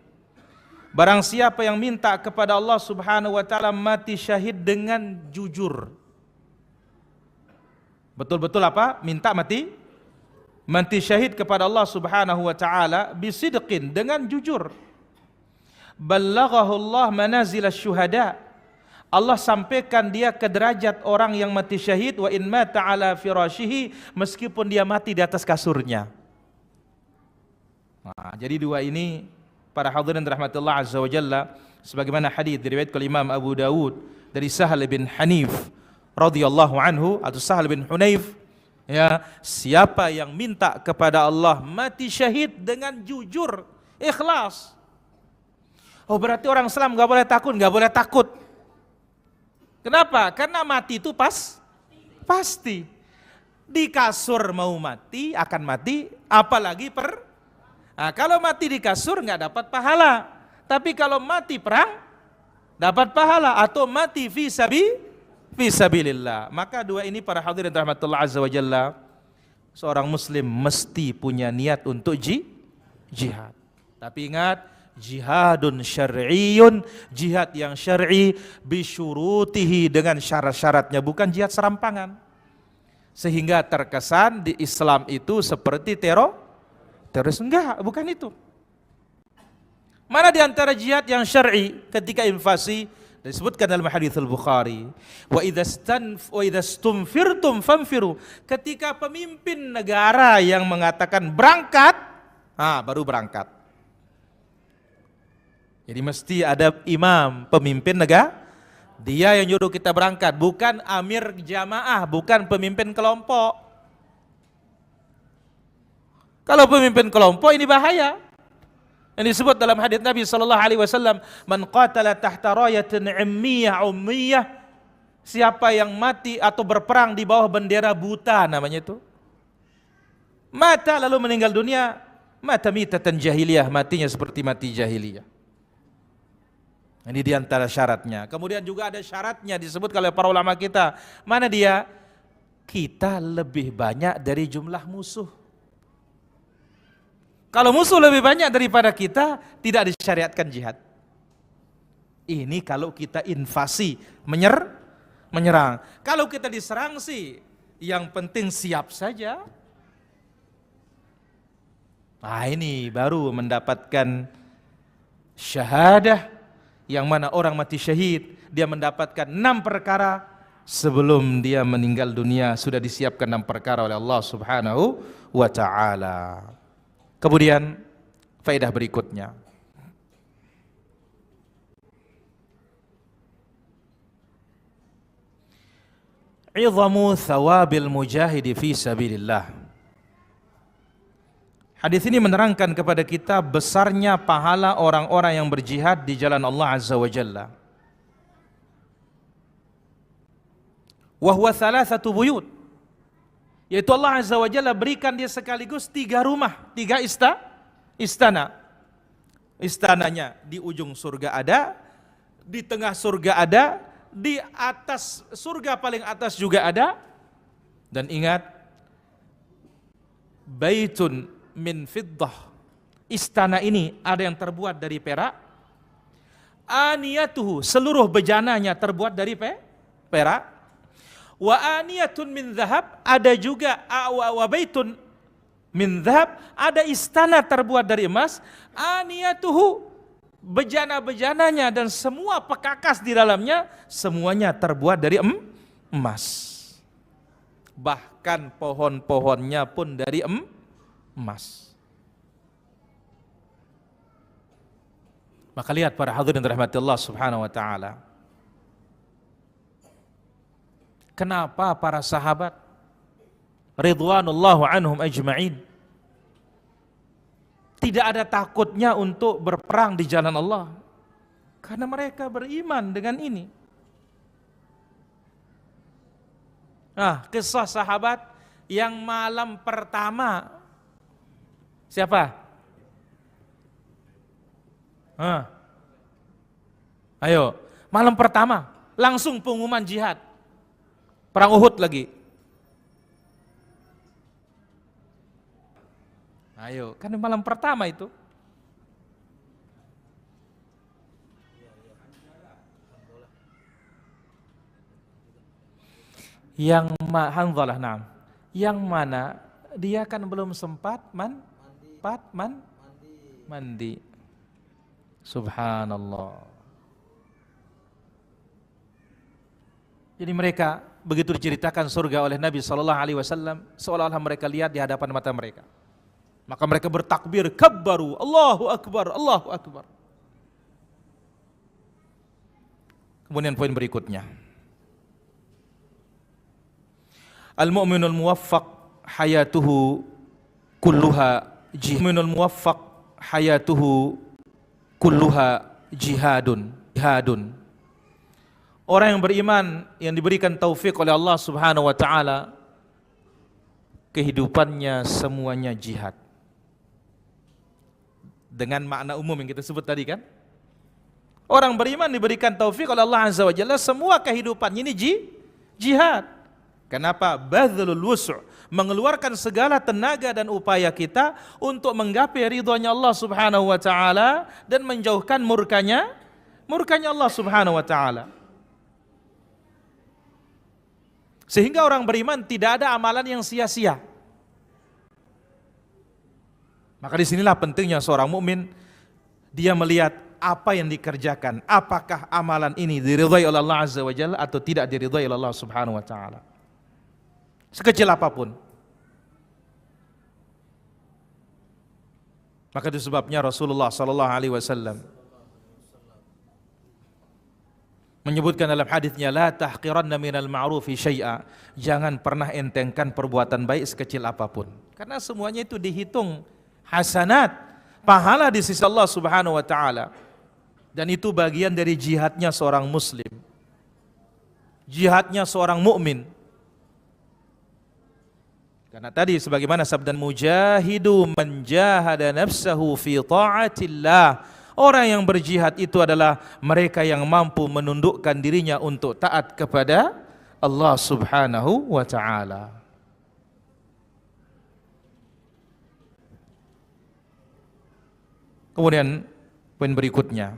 barang siapa yang minta kepada Allah Subhanahu wa taala mati syahid dengan jujur. Betul-betul apa? Minta mati syahid kepada Allah Subhanahu wa taala bisidqin, dengan jujur. Ballaghahu Allah manazil syuhada. Allah sampaikan dia ke derajat orang yang mati syahid, wa in mata ala firashihi, meskipun dia mati di atas kasurnya. Nah, jadi dua ini para hadirin rahmatullah azza wa jalla, sebagaimana hadis diriwayatkan oleh Imam Abu Dawud dari Sahal bin Hanif radhiyallahu anhu atau Sahal bin Hunayf, ya, siapa yang minta kepada Allah mati syahid dengan jujur, ikhlas. Oh, berarti orang Islam gak boleh takut? Gak boleh takut. Kenapa? Karena mati itu pasti. Di kasur mau mati, akan mati, apalagi nah, kalau mati di kasur gak dapat pahala. Tapi kalau mati perang, dapat pahala. Atau mati fi sabilillah. Maka dua ini para hadirin rahmatullah azza wa jalla, seorang muslim mesti punya niat untuk jihad. Tapi ingat, jihadun syar'iyyun, jihad yang syar'i bisyurutihi, dengan syarat-syaratnya, bukan jihad serampangan. Sehingga terkesan di Islam itu seperti teroris. Enggak, bukan itu. Mana di antara jihad yang syar'i? Ketika invasi, disebutkan dalam hadis Al-Bukhari, wa idzastumfirtum famfiru, ketika pemimpin negara yang mengatakan berangkat, baru berangkat. Jadi mesti ada imam, pemimpin negara, dia yang nyuruh kita berangkat, bukan amir jamaah, bukan pemimpin kelompok. Kalau pemimpin kelompok ini bahaya. Yang disebut dalam hadis Nabi sallallahu alaihi wasallam, "Man qatala tahta rayatin ummiyah." Siapa yang mati atau berperang di bawah bendera buta namanya itu. Mata lalu meninggal dunia, mata mitatan jahiliyah, matinya seperti mati jahiliyah. Ini di antara syaratnya. Kemudian juga ada syaratnya disebut oleh para ulama kita. Mana dia? Kita lebih banyak dari jumlah musuh. Kalau musuh lebih banyak daripada kita, tidak disyariatkan jihad. Ini kalau kita invasi, menyerang. Kalau kita diserang sih, yang penting siap saja. Nah ini baru mendapatkan syahadah, yang mana orang mati syahid, dia mendapatkan 6 perkara sebelum dia meninggal dunia, sudah disiapkan 6 perkara oleh Allah Subhanahu wa ta'ala. Kemudian faedah berikutnya, izamu thawabil mujahidi fi sabilillah. Hadis ini menerangkan kepada kita besarnya pahala orang-orang yang berjihad di jalan Allah Azza wa Jalla. Wa huwa thalathatu buyut, yaitu Allah Azza wa Jalla berikan dia sekaligus 3 rumah, 3 istana. Istananya di ujung surga ada, di tengah surga ada, di atas surga paling atas juga ada. Dan ingat, baitun min fiddah, istana ini ada yang terbuat dari perak. Aniyatuhu, seluruh bejananya terbuat dari perak. Wa aniyatun min dhahab, ada juga wa baitun min dhahab, ada istana terbuat dari emas. Aniyatuhu, bejana-bejananya dan semua pekakas di dalamnya semuanya terbuat dari emas. Bahkan pohon-pohonnya pun dari emas. Maka lihat para hadirin dirahmati Allah Subhanahu wa taala, kenapa para sahabat ridwanullahu anhum ajma'in tidak ada takutnya untuk berperang di jalan Allah? Karena mereka beriman dengan ini. Nah, kisah sahabat yang malam pertama, siapa? Ayo, malam pertama langsung pengumuman jihad. Perang Uhud lagi. Ayo, kan malam pertama itu. Hanzalah, na'am. Yang mana dia kan belum sempat mandi. Subhanallah. Jadi mereka begitu diceritakan surga oleh Nabi SAW, seolah-olah mereka lihat di hadapan mata mereka. Maka mereka bertakbir, kabbaru, Allahu Akbar, Allahu Akbar. Kemudian poin berikutnya, al-mu'minul muwaffaq hayatuhu kulluha jihadun. Muwaffaq hayatuhu kulluha jihadun. Orang yang beriman, yang diberikan taufik oleh Allah Subhanahu wa ta'ala, kehidupannya semuanya jihad. Dengan makna umum yang kita sebut tadi kan. Orang beriman diberikan taufik oleh Allah Azza wa Jalla, semua kehidupannya ini jihad. Kenapa? Badlul wus', mengeluarkan segala tenaga dan upaya kita untuk menggapai ridhonya Allah Subhanahu wa ta'ala dan menjauhkan murkanya Allah Subhanahu wa ta'ala. Sehingga orang beriman tidak ada amalan yang sia-sia. Maka disinilah pentingnya seorang mukmin, dia melihat apa yang dikerjakan, apakah amalan ini diridhai oleh Allah Azza wa Jalla atau tidak diridhai oleh Allah Subhanahu wa ta'ala. Sekecil apapun. Maka itu sebabnya Rasulullah sallallahu alaihi wasallam menyebutkan dalam hadisnya, la tahqiranna minal ma'rufi syai'a, jangan pernah entengkan perbuatan baik sekecil apapun, karena semuanya itu dihitung hasanat, pahala di sisi Allah Subhanahu wa taala. Dan itu bagian dari jihadnya seorang muslim. Jihadnya seorang mukmin. Karena tadi sebagaimana sabda mujahidu man jahada nafsahu fi ta'atillah. Orang yang berjihad itu adalah mereka yang mampu menundukkan dirinya untuk taat kepada Allah Subhanahu wa taala. Kemudian poin berikutnya,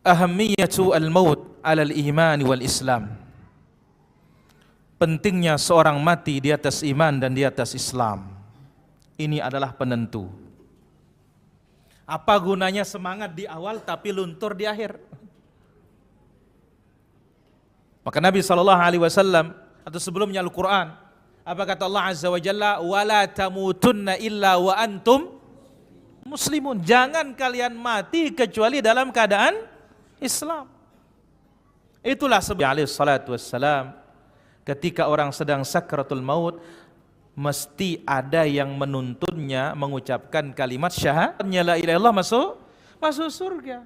ahamiyatu al-maut 'ala al-iman wal Islam. Pentingnya seorang mati di atas iman dan di atas Islam. Ini adalah penentu. Apa gunanya semangat di awal tapi luntur di akhir? Maka Nabi SAW atau sebelumnya Al-Quran, apa kata Allah Azza wa Jalla? Wala tamutunna illa wa antum muslimun. Jangan kalian mati kecuali dalam keadaan Islam. Itulah sebab alaihi salatu wassalam, ketika orang sedang sakratul maut, mesti ada yang menuntunnya mengucapkan kalimat syahadat la ilaha illallah, masuk surga.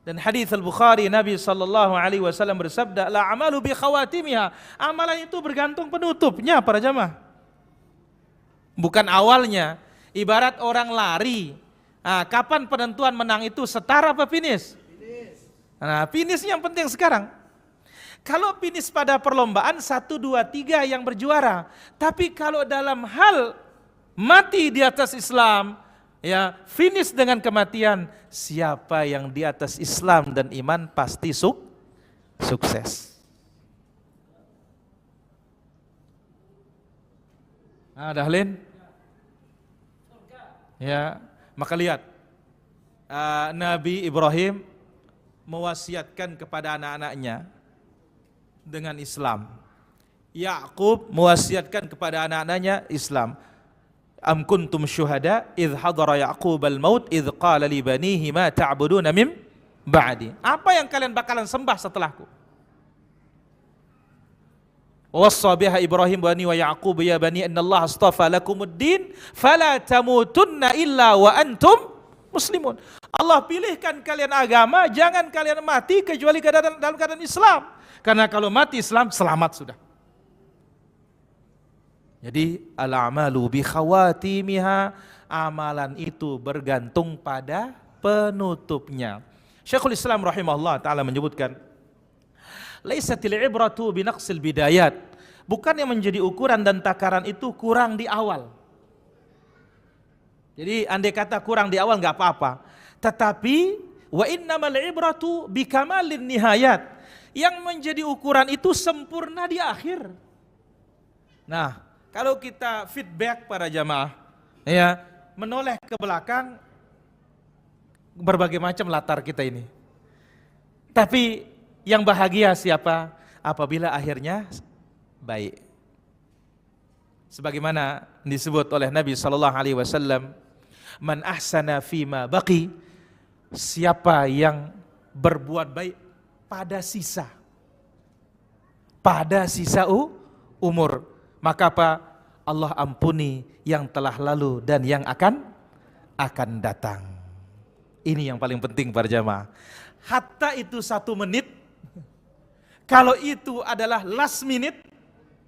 Dan hadis Al-Bukhari, Nabi sallallahu alaihi wasallam bersabda, la amalu bi khawatimiha. Amalan itu bergantung penutupnya para jamaah. Bukan awalnya. Ibarat orang lari. Nah, kapan penentuan menang itu, start apa finish? Nah, finish yang penting sekarang. Kalau finish pada perlombaan 1, 2, 3 yang berjuara. Tapi kalau dalam hal mati di atas Islam, ya finish dengan kematian, siapa yang di atas Islam dan iman pasti sukses. Nah, Dahlin? Ya, maka lihat, Nabi Ibrahim mewasiatkan kepada anak-anaknya dengan Islam. Ya'qub mewasiatkan kepada anak-anaknya Islam. Am kuntum syuhada idh hadara Ya'qub al-maut idh qala li banihi ma ta'buduna mim ba'di. Apa yang kalian bakalan sembah setelahku? Wassa biha Ibrahim bani wa Ya'qub ya bani innallaha astafa lakumuddin fala tamutunna illa wa antum muslimun. Allah pilihkan kalian agama, jangan kalian mati kecuali dalam keadaan Islam. Karena kalau mati Islam, selamat sudah. Jadi al-a'malu bi khawatimiha, amalan itu bergantung pada penutupnya. Syekhul Islam rahimahullah taala menyebutkan, laisatil ibratu bi naqsil bidayat. Bukan yang menjadi ukuran dan takaran itu kurang di awal. Jadi andai kata kurang di awal enggak apa-apa. Tetapi wa innamal ibratu bi kamalin nihayat. Yang menjadi ukuran itu sempurna di akhir. Nah, kalau kita feedback para jamaah, ya, menoleh ke belakang berbagai macam latar kita ini. Tapi yang bahagia siapa? Apabila akhirnya baik. Sebagaimana disebut oleh Nabi sallallahu alaihi wasallam, man ahsana fima baqi, siapa yang berbuat baik pada sisa umur, maka apa? Allah ampuni yang telah lalu dan yang akan datang. Ini yang paling penting para jamaah. Hatta itu 1 menit, kalau itu adalah last minute,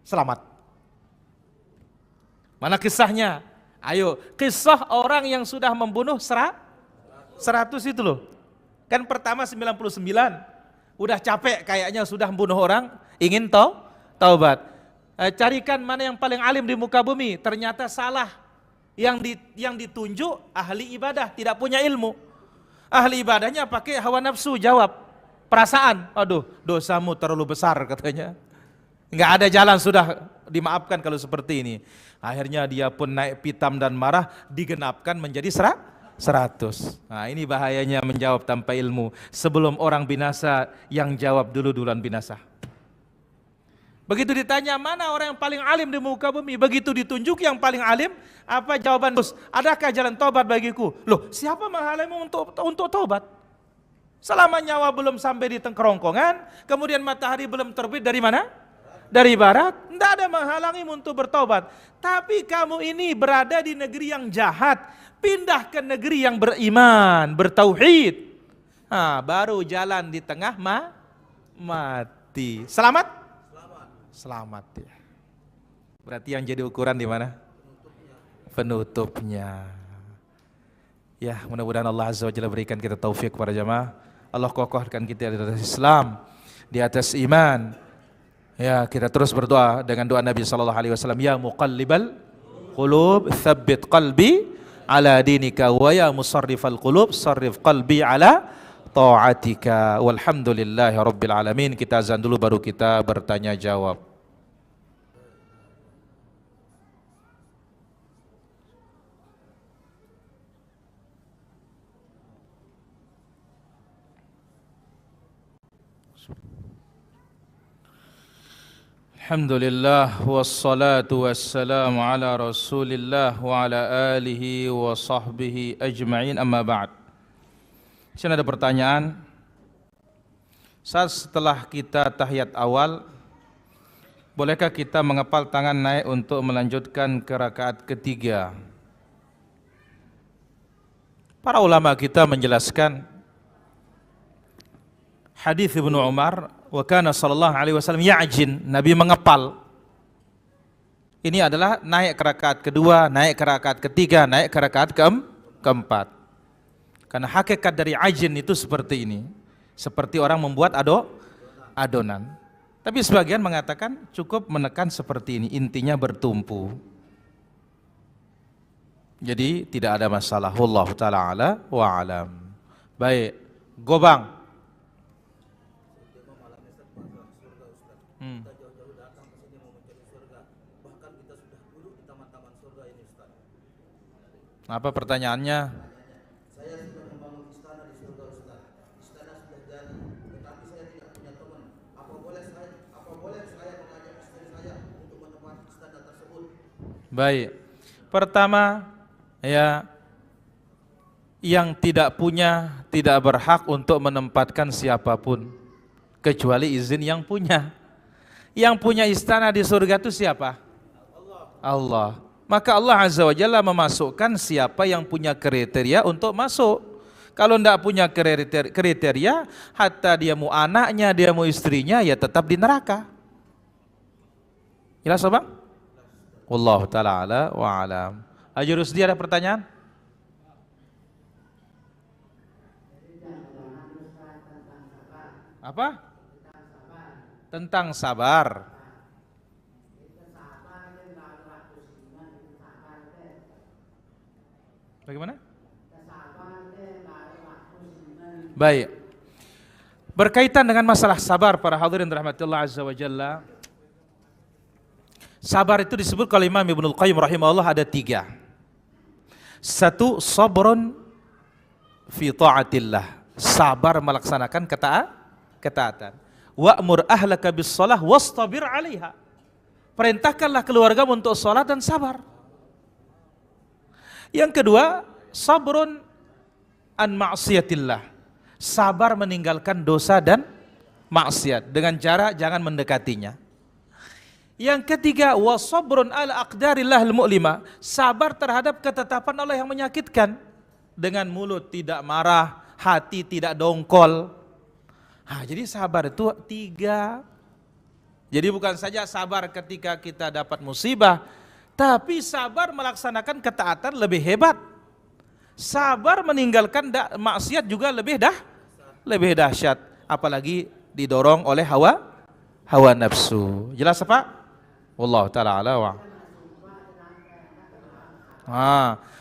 selamat. Mana kisahnya? Ayo, kisah orang yang sudah membunuh 100 itu loh. Kan pertama 99, udah capek kayaknya sudah membunuh orang, ingin taubat. Carikan mana yang paling alim di muka bumi, ternyata salah. Yang ditunjuk ahli ibadah, tidak punya ilmu. Ahli ibadahnya pakai hawa nafsu, jawab perasaan. Aduh, dosamu terlalu besar katanya. Enggak ada jalan, sudah dimaafkan kalau seperti ini. Akhirnya dia pun naik pitam dan marah, digenapkan menjadi 100. Nah, ini bahayanya menjawab tanpa ilmu. Sebelum orang binasa, yang jawab duluan binasa. Begitu ditanya mana orang yang paling alim di muka bumi, begitu ditunjuk yang paling alim, apa jawaban? Adakah jalan tobat bagiku? Loh, siapa menghalangimu untuk tobat? Selama nyawa belum sampai di kerongkongan, kemudian matahari belum terbit dari mana? Dari barat, tidak ada menghalangimu untuk bertobat. Tapi kamu ini berada di negeri yang jahat, pindah ke negeri yang beriman, bertauhid. Nah, baru jalan di tengah mati. Selamat? Selamat ya. Berarti yang jadi ukuran di mana? Penutupnya. Ya, mudah-mudahan Allah Azza wa Jalla berikan kita taufik para jamaah. Allah kokohkan kita di atas Islam, di atas iman. Ya, kita terus berdoa dengan doa Nabi sallallahu alaihi wasallam, ya muqallibal qulub, tsabbit qalbi ala dinika, wa ya musarrifal qulub, sarrif qalbi ala ta'atika. Walhamdulillahi rabbil alamin. Kita azan dulu baru kita bertanya jawab. Alhamdulillah wassalatu wassalamu ala Rasulillah wa ala alihi wa sahbihi ajma'in, amma ba'd. Di sini ada pertanyaan. Saat setelah kita tahiyat awal, bolehkah kita mengepal tangan naik untuk melanjutkan ke rakaat ketiga? Para ulama kita menjelaskan hadis Ibnu Umar, wa kana sallallahu alaihi wasallam ya'jin, Nabi mengepal. Ini adalah naik ke rakaat kedua, naik ke rakaat ketiga, naik ke rakaat keempat. Karena hakikat dari ajin itu seperti ini, seperti orang membuat adonan. Tapi sebagian mengatakan cukup menekan seperti ini, intinya bertumpu. Jadi tidak ada masalah. Wallahu ta'ala ala wa alam. Baik, Gobang. Apa pertanyaannya? Saya sudah membangun istana di surga Ustaz. Istana sudah jadi, tetapi saya tidak punya teman. Apa boleh saya mengajak istri saya untuk menempati istana tersebut? Baik. Pertama, ya, yang tidak punya tidak berhak untuk menempatkan siapapun kecuali izin yang punya. Yang punya istana di surga itu siapa? Allah. Maka Allah Azza wa Jalla memasukkan siapa yang punya kriteria untuk masuk. Kalau tidak punya kriteria, hatta dia mau anaknya, dia mau istrinya, ya tetap di neraka. Jelas Bang? Wallahu ta'ala ala wa alam. Haji Rusdi ada pertanyaan? Apa? Tentang sabar. Bagaimana? Baik. Berkaitan dengan masalah sabar para hadirin rahmatillah azza wa jalla. Sabar itu disebut oleh Imam Ibnul Qayyim rahimahullah ada 3. 1, sabrun fi ta'atillah. Sabar melaksanakan ketaatan. Wa'mur ahlaka bis shalah wastabir 'alaiha. Perintahkanlah keluargamu untuk salat dan sabar. Yang kedua, sabrun an ma'siyatillah. Sabar meninggalkan dosa dan maksiat dengan cara jangan mendekatinya. Yang ketiga, wa sabrun ala aqdarillah al-mu'lima. Sabar terhadap ketetapan Allah yang menyakitkan. Dengan mulut tidak marah, hati tidak dongkol. Jadi sabar itu 3. Jadi bukan saja sabar ketika kita dapat musibah, tapi sabar melaksanakan ketaatan lebih hebat. Sabar meninggalkan maksiat juga lebih dahsyat, apalagi didorong oleh hawa nafsu. Jelas apa? Wallahu ta'ala ala wa.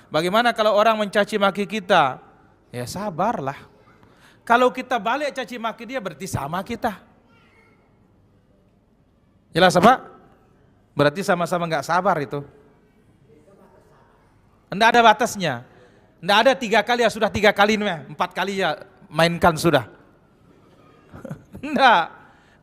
Bagaimana kalau orang mencaci maki kita? Ya sabarlah. Kalau kita balik caci maki dia berarti sama kita. Jelas apa? Berarti sama-sama enggak sabar itu. Enggak ada batasnya. Enggak ada 3 kali ya sudah 3 kali, 4 kali ya mainkan sudah. Enggak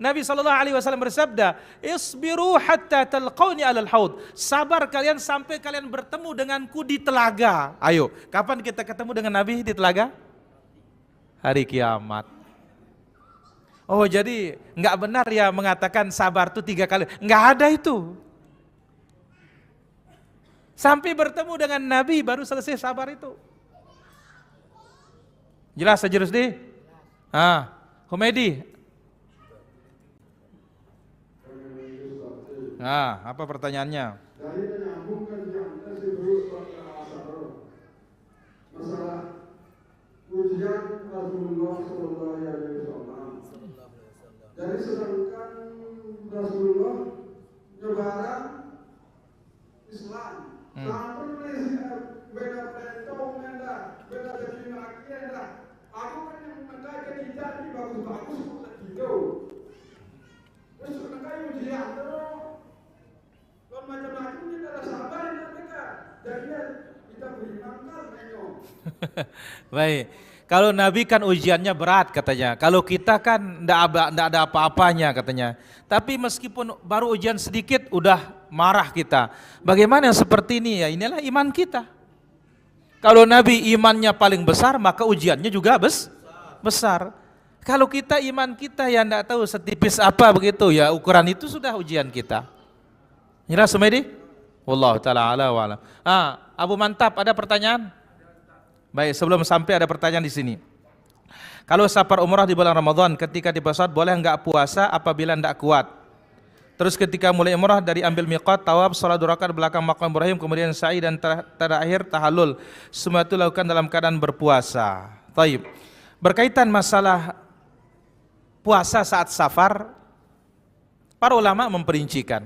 Nabi SAW bersabda, "Isbiru hatta talqauni 'alal haud." Sabar kalian sampai kalian bertemu denganku di telaga. Ayo, kapan kita ketemu dengan Nabi di telaga? Hari kiamat. Oh, jadi nggak benar ya mengatakan sabar itu 3 kali. Nggak ada itu. Sampai bertemu dengan Nabi baru selesai sabar itu. Jelas saja Rusdi? Komedi. Apa pertanyaannya? Dari menyambungkan yang disebut masalah ujian Rasulullah Sallallahu Alaihi Wasallam. Jadi sedangkan Rasulullah nyebaran Islam, namun beda beda terima akhirnya. Aku kan yang mengajar kita ini bagus-bagus gitu. Terus mengajar ujian terus. Kalau macam-macam kita dah sabar mereka. Jadi kita beriman kan menyo. Baik. Kalau Nabi kan ujiannya berat katanya. Kalau kita kan enggak ada apa-apanya katanya. Tapi meskipun baru ujian sedikit udah marah kita. Bagaimana yang seperti ini ya? Inilah iman kita. Kalau Nabi imannya paling besar, maka ujiannya juga besar. Kalau kita iman kita yang enggak tahu setipis apa begitu ya, ukuran itu sudah ujian kita. Jelas Sumaidi? Wallahu taala ala wa alam. Abu Mantap, ada pertanyaan? Baik, sebelum sampai ada pertanyaan di sini. Kalau safar umrah di bulan Ramadan, ketika di pesawat boleh enggak puasa apabila enggak kuat? Terus ketika mulai umrah dari ambil miqat, tawaf, salat 2 rakaat belakang maqam Ibrahim, kemudian sa'i dan terakhir tahallul. Semua itu lakukan dalam keadaan berpuasa. Taib. Berkaitan masalah puasa saat safar, para ulama memperincikan.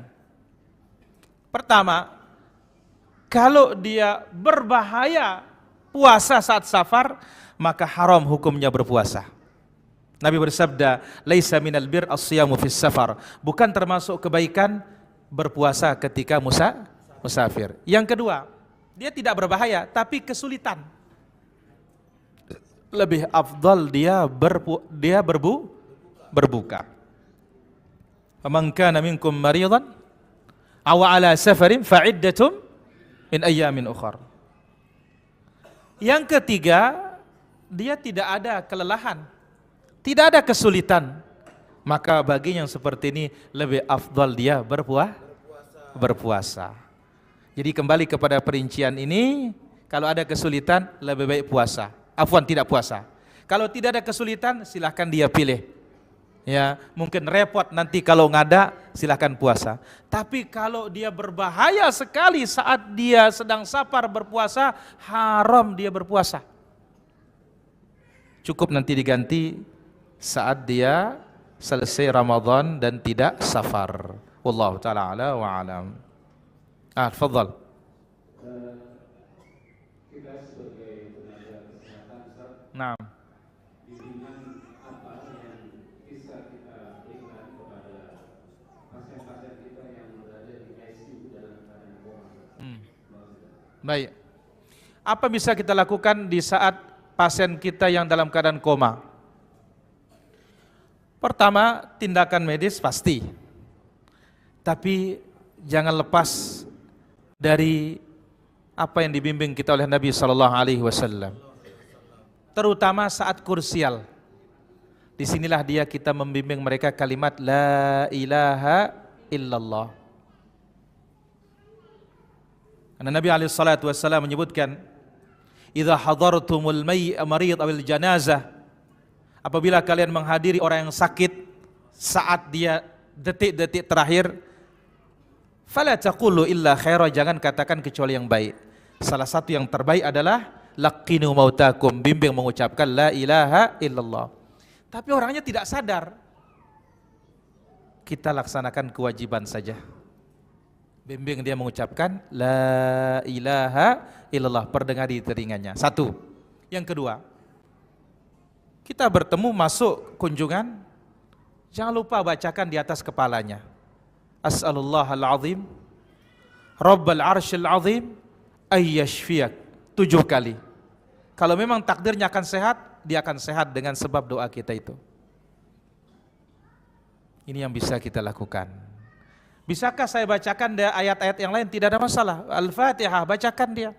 Pertama, kalau dia berbahaya puasa saat safar, maka haram hukumnya berpuasa. Nabi bersabda, "Laisa minal bir as-siyamu fis safar." Bukan termasuk kebaikan berpuasa ketika musafir. Yang kedua, dia tidak berbahaya tapi kesulitan. Lebih afdal dia berbuka. Faman kana minkum maridan aw ala safarin fa'iddatum min ayyamin ukhar. Yang ketiga, dia tidak ada kelelahan, tidak ada kesulitan. Maka bagi yang seperti ini lebih afdal dia berpuasa. Jadi kembali kepada perincian ini, kalau ada kesulitan lebih baik puasa. Afwan, tidak puasa. Kalau tidak ada kesulitan silahkan dia pilih. Ya, mungkin repot nanti kalau ngada, silahkan puasa. Tapi kalau dia berbahaya sekali saat dia sedang safar berpuasa, haram dia berpuasa. Cukup nanti diganti saat dia selesai Ramadan dan tidak safar. Wallahu ta'ala ala wa alam. Tafadhal. Kita sebagai tenaga kesehatan, Ustaz, Naam. bimbingan apa yang bisa kita berikan kepada pasien-pasien kita yang berada di ICU dalam keadaan koma? Baik. Apa bisa kita lakukan di saat pasien kita yang dalam keadaan koma? Pertama, tindakan medis pasti. Tapi jangan lepas dari apa yang dibimbing kita oleh Nabi sallallahu alaihi wasallam. Terutama saat kursial. Disinilah dia kita membimbing mereka kalimat la ilaha illallah. Karena Nabi alaihi salatu wasallam menyebutkan, "Idza hadartumul marid awil janazah," apabila kalian menghadiri orang yang sakit saat dia detik-detik terakhir, fala taqulu illa khaira, jangan katakan kecuali yang baik. Salah satu yang terbaik adalah laqinu mautakum, bimbing mengucapkan la ilaha illallah. Tapi orangnya tidak sadar. Kita laksanakan kewajiban saja. Bimbing dia mengucapkan la ilaha illallah, perdengar di telinganya. Satu. Yang kedua, kita bertemu masuk kunjungan, jangan lupa bacakan di atas kepalanya. As'alullahal azim, Rabbal arsyil azim, ayyashfiyak. 7 kali. Kalau memang takdirnya akan sehat, dia akan sehat dengan sebab doa kita itu. Ini yang bisa kita lakukan. Bisakah saya bacakan ayat-ayat yang lain? Tidak ada masalah. Al-Fatihah, bacakan dia.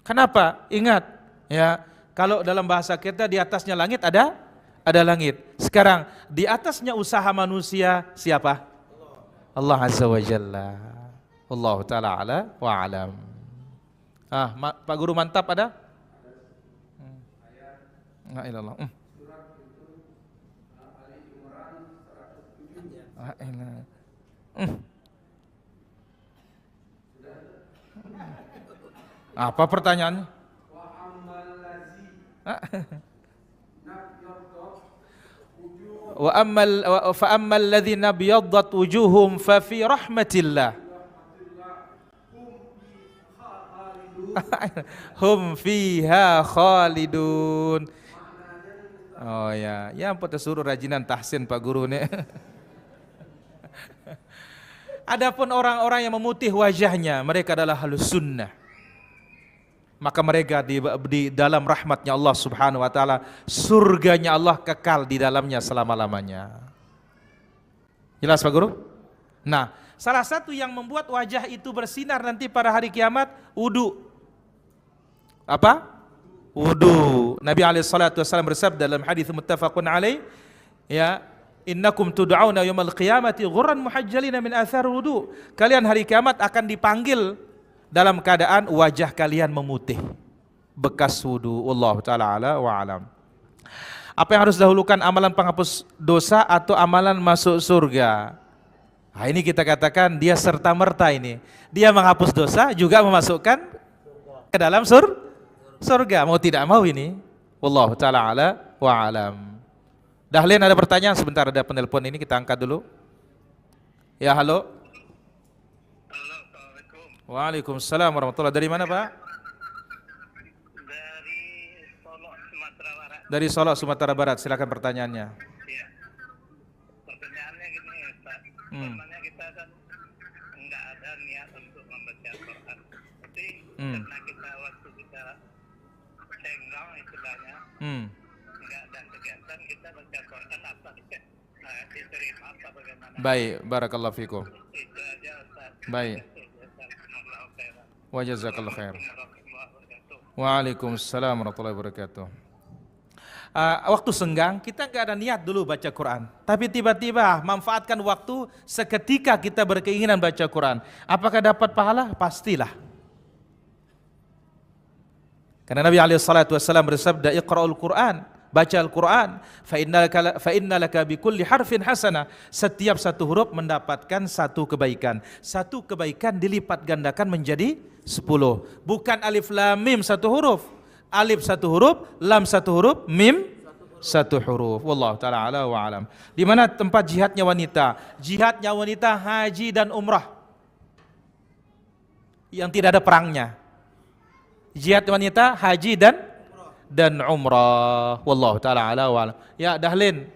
Kenapa? Ingat, ya, kalau dalam bahasa kita di atasnya langit ada langit. Sekarang di atasnya usaha manusia siapa? Allah Azza wa Jalla. Allah Ta'ala ala wa alam. Pak Guru mantap ada? La ilallah. Apa pertanyaannya? Fa ammal ladzina biyaddat wujuhum fa fi rahmatillah hum fiha khalidun. Oh ya, ampun suruh rajinan tahsin Pak Guru nih. Adapun orang-orang yang memutih wajahnya, mereka adalah halus sunnah. Maka mereka di dalam rahmatnya Allah Subhanahu wa taala, surganya Allah kekal di dalamnya selama-lamanya. Jelas Pak Guru? Nah, salah satu yang membuat wajah itu bersinar nanti pada hari kiamat, wudu. Apa? Wudu. Nabi SAW bersabda dalam hadis muttafaqun alaih, ya, innakum tud'auna yaumal qiyamati ghurran muhajjalina min athar wudu. Kalian hari kiamat akan dipanggil dalam keadaan wajah kalian memutih bekas wudu. Wallahu taala ala wa alam. Apa yang harus dahulukan, amalan penghapus dosa atau amalan masuk surga? Nah, ini kita katakan dia serta merta ini. Dia menghapus dosa juga memasukkan ke dalam surga. Mau tidak mau ini. Wallahu taala ala wa alam. Dahlian ada pertanyaan? Sebentar, ada penelpon ini kita angkat dulu. Ya, halo. Waalaikumsalam warahmatullahi. Dari mana Pak? Dari Solo, Sumatera Barat. Dari Solo, Sumatera Barat. Silakan pertanyaannya. Iya. Pertanyaannya gini, Pak. Pertanyaannya kita kan enggak ada niat untuk membaca Quran. Tapi karena kita waktu kita senggang istilahnya, enggak ada kegiatan, kita baca Quran apa diterima apa bagaimana? Baik, barakallahu fikum. Itu aja Ustaz. Baik. Wa jazakallahu khair. Waalaikumsalam warahmatullahi wabarakatuh. Waktu senggang kita nggak ada niat dulu baca Quran, tapi tiba-tiba manfaatkan waktu seketika kita berkeinginan baca Quran. Apakah dapat pahala? Pastilah. Karena Nabi SAW bersabda, Iqra'ul Quran, baca Al-Quran, fa innalaka bikulli harfin hasanah. Setiap satu huruf mendapatkan satu kebaikan. Satu kebaikan dilipat gandakan menjadi 10. Bukan alif lam mim satu huruf. Alif satu huruf, lam satu huruf, mim satu huruf. Wallahu ta'ala ala wa alam. Di mana tempat jihadnya wanita? Jihadnya wanita haji dan umrah, yang tidak ada perangnya. Jihad wanita haji dan umrah. Wallahu ta'ala ala wa alam. Ya, Dahlin.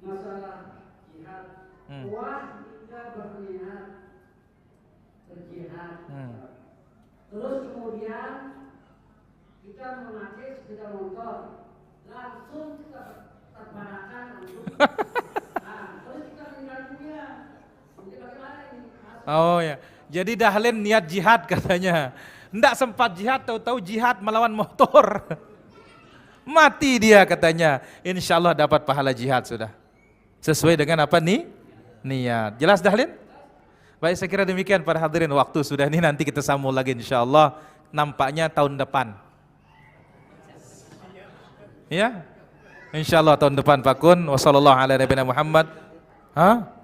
Masalah jihad. Wah, kita berniat berjihad. Terus kemudian kita memakai sepeda motor, langsung kita terbakar langsung. Terus kita meninggal dunia. Jadi bagaimana ini? Oh ya, jadi Dahlin niat jihad katanya. Nggak sempat jihad, tahu-tahu jihad melawan motor. Mati dia katanya. Insya Allah dapat pahala jihad sudah. Sesuai dengan apa nih? Niat. Jelas Dahlin? Baik, saya kira demikian para hadirin, waktu sudah ini, nanti kita sambung lagi insya Allah, nampaknya tahun depan. Ya? Insya Allah tahun depan Pak Kun. Wassalamualaikum warahmatullahi wabarakatuh.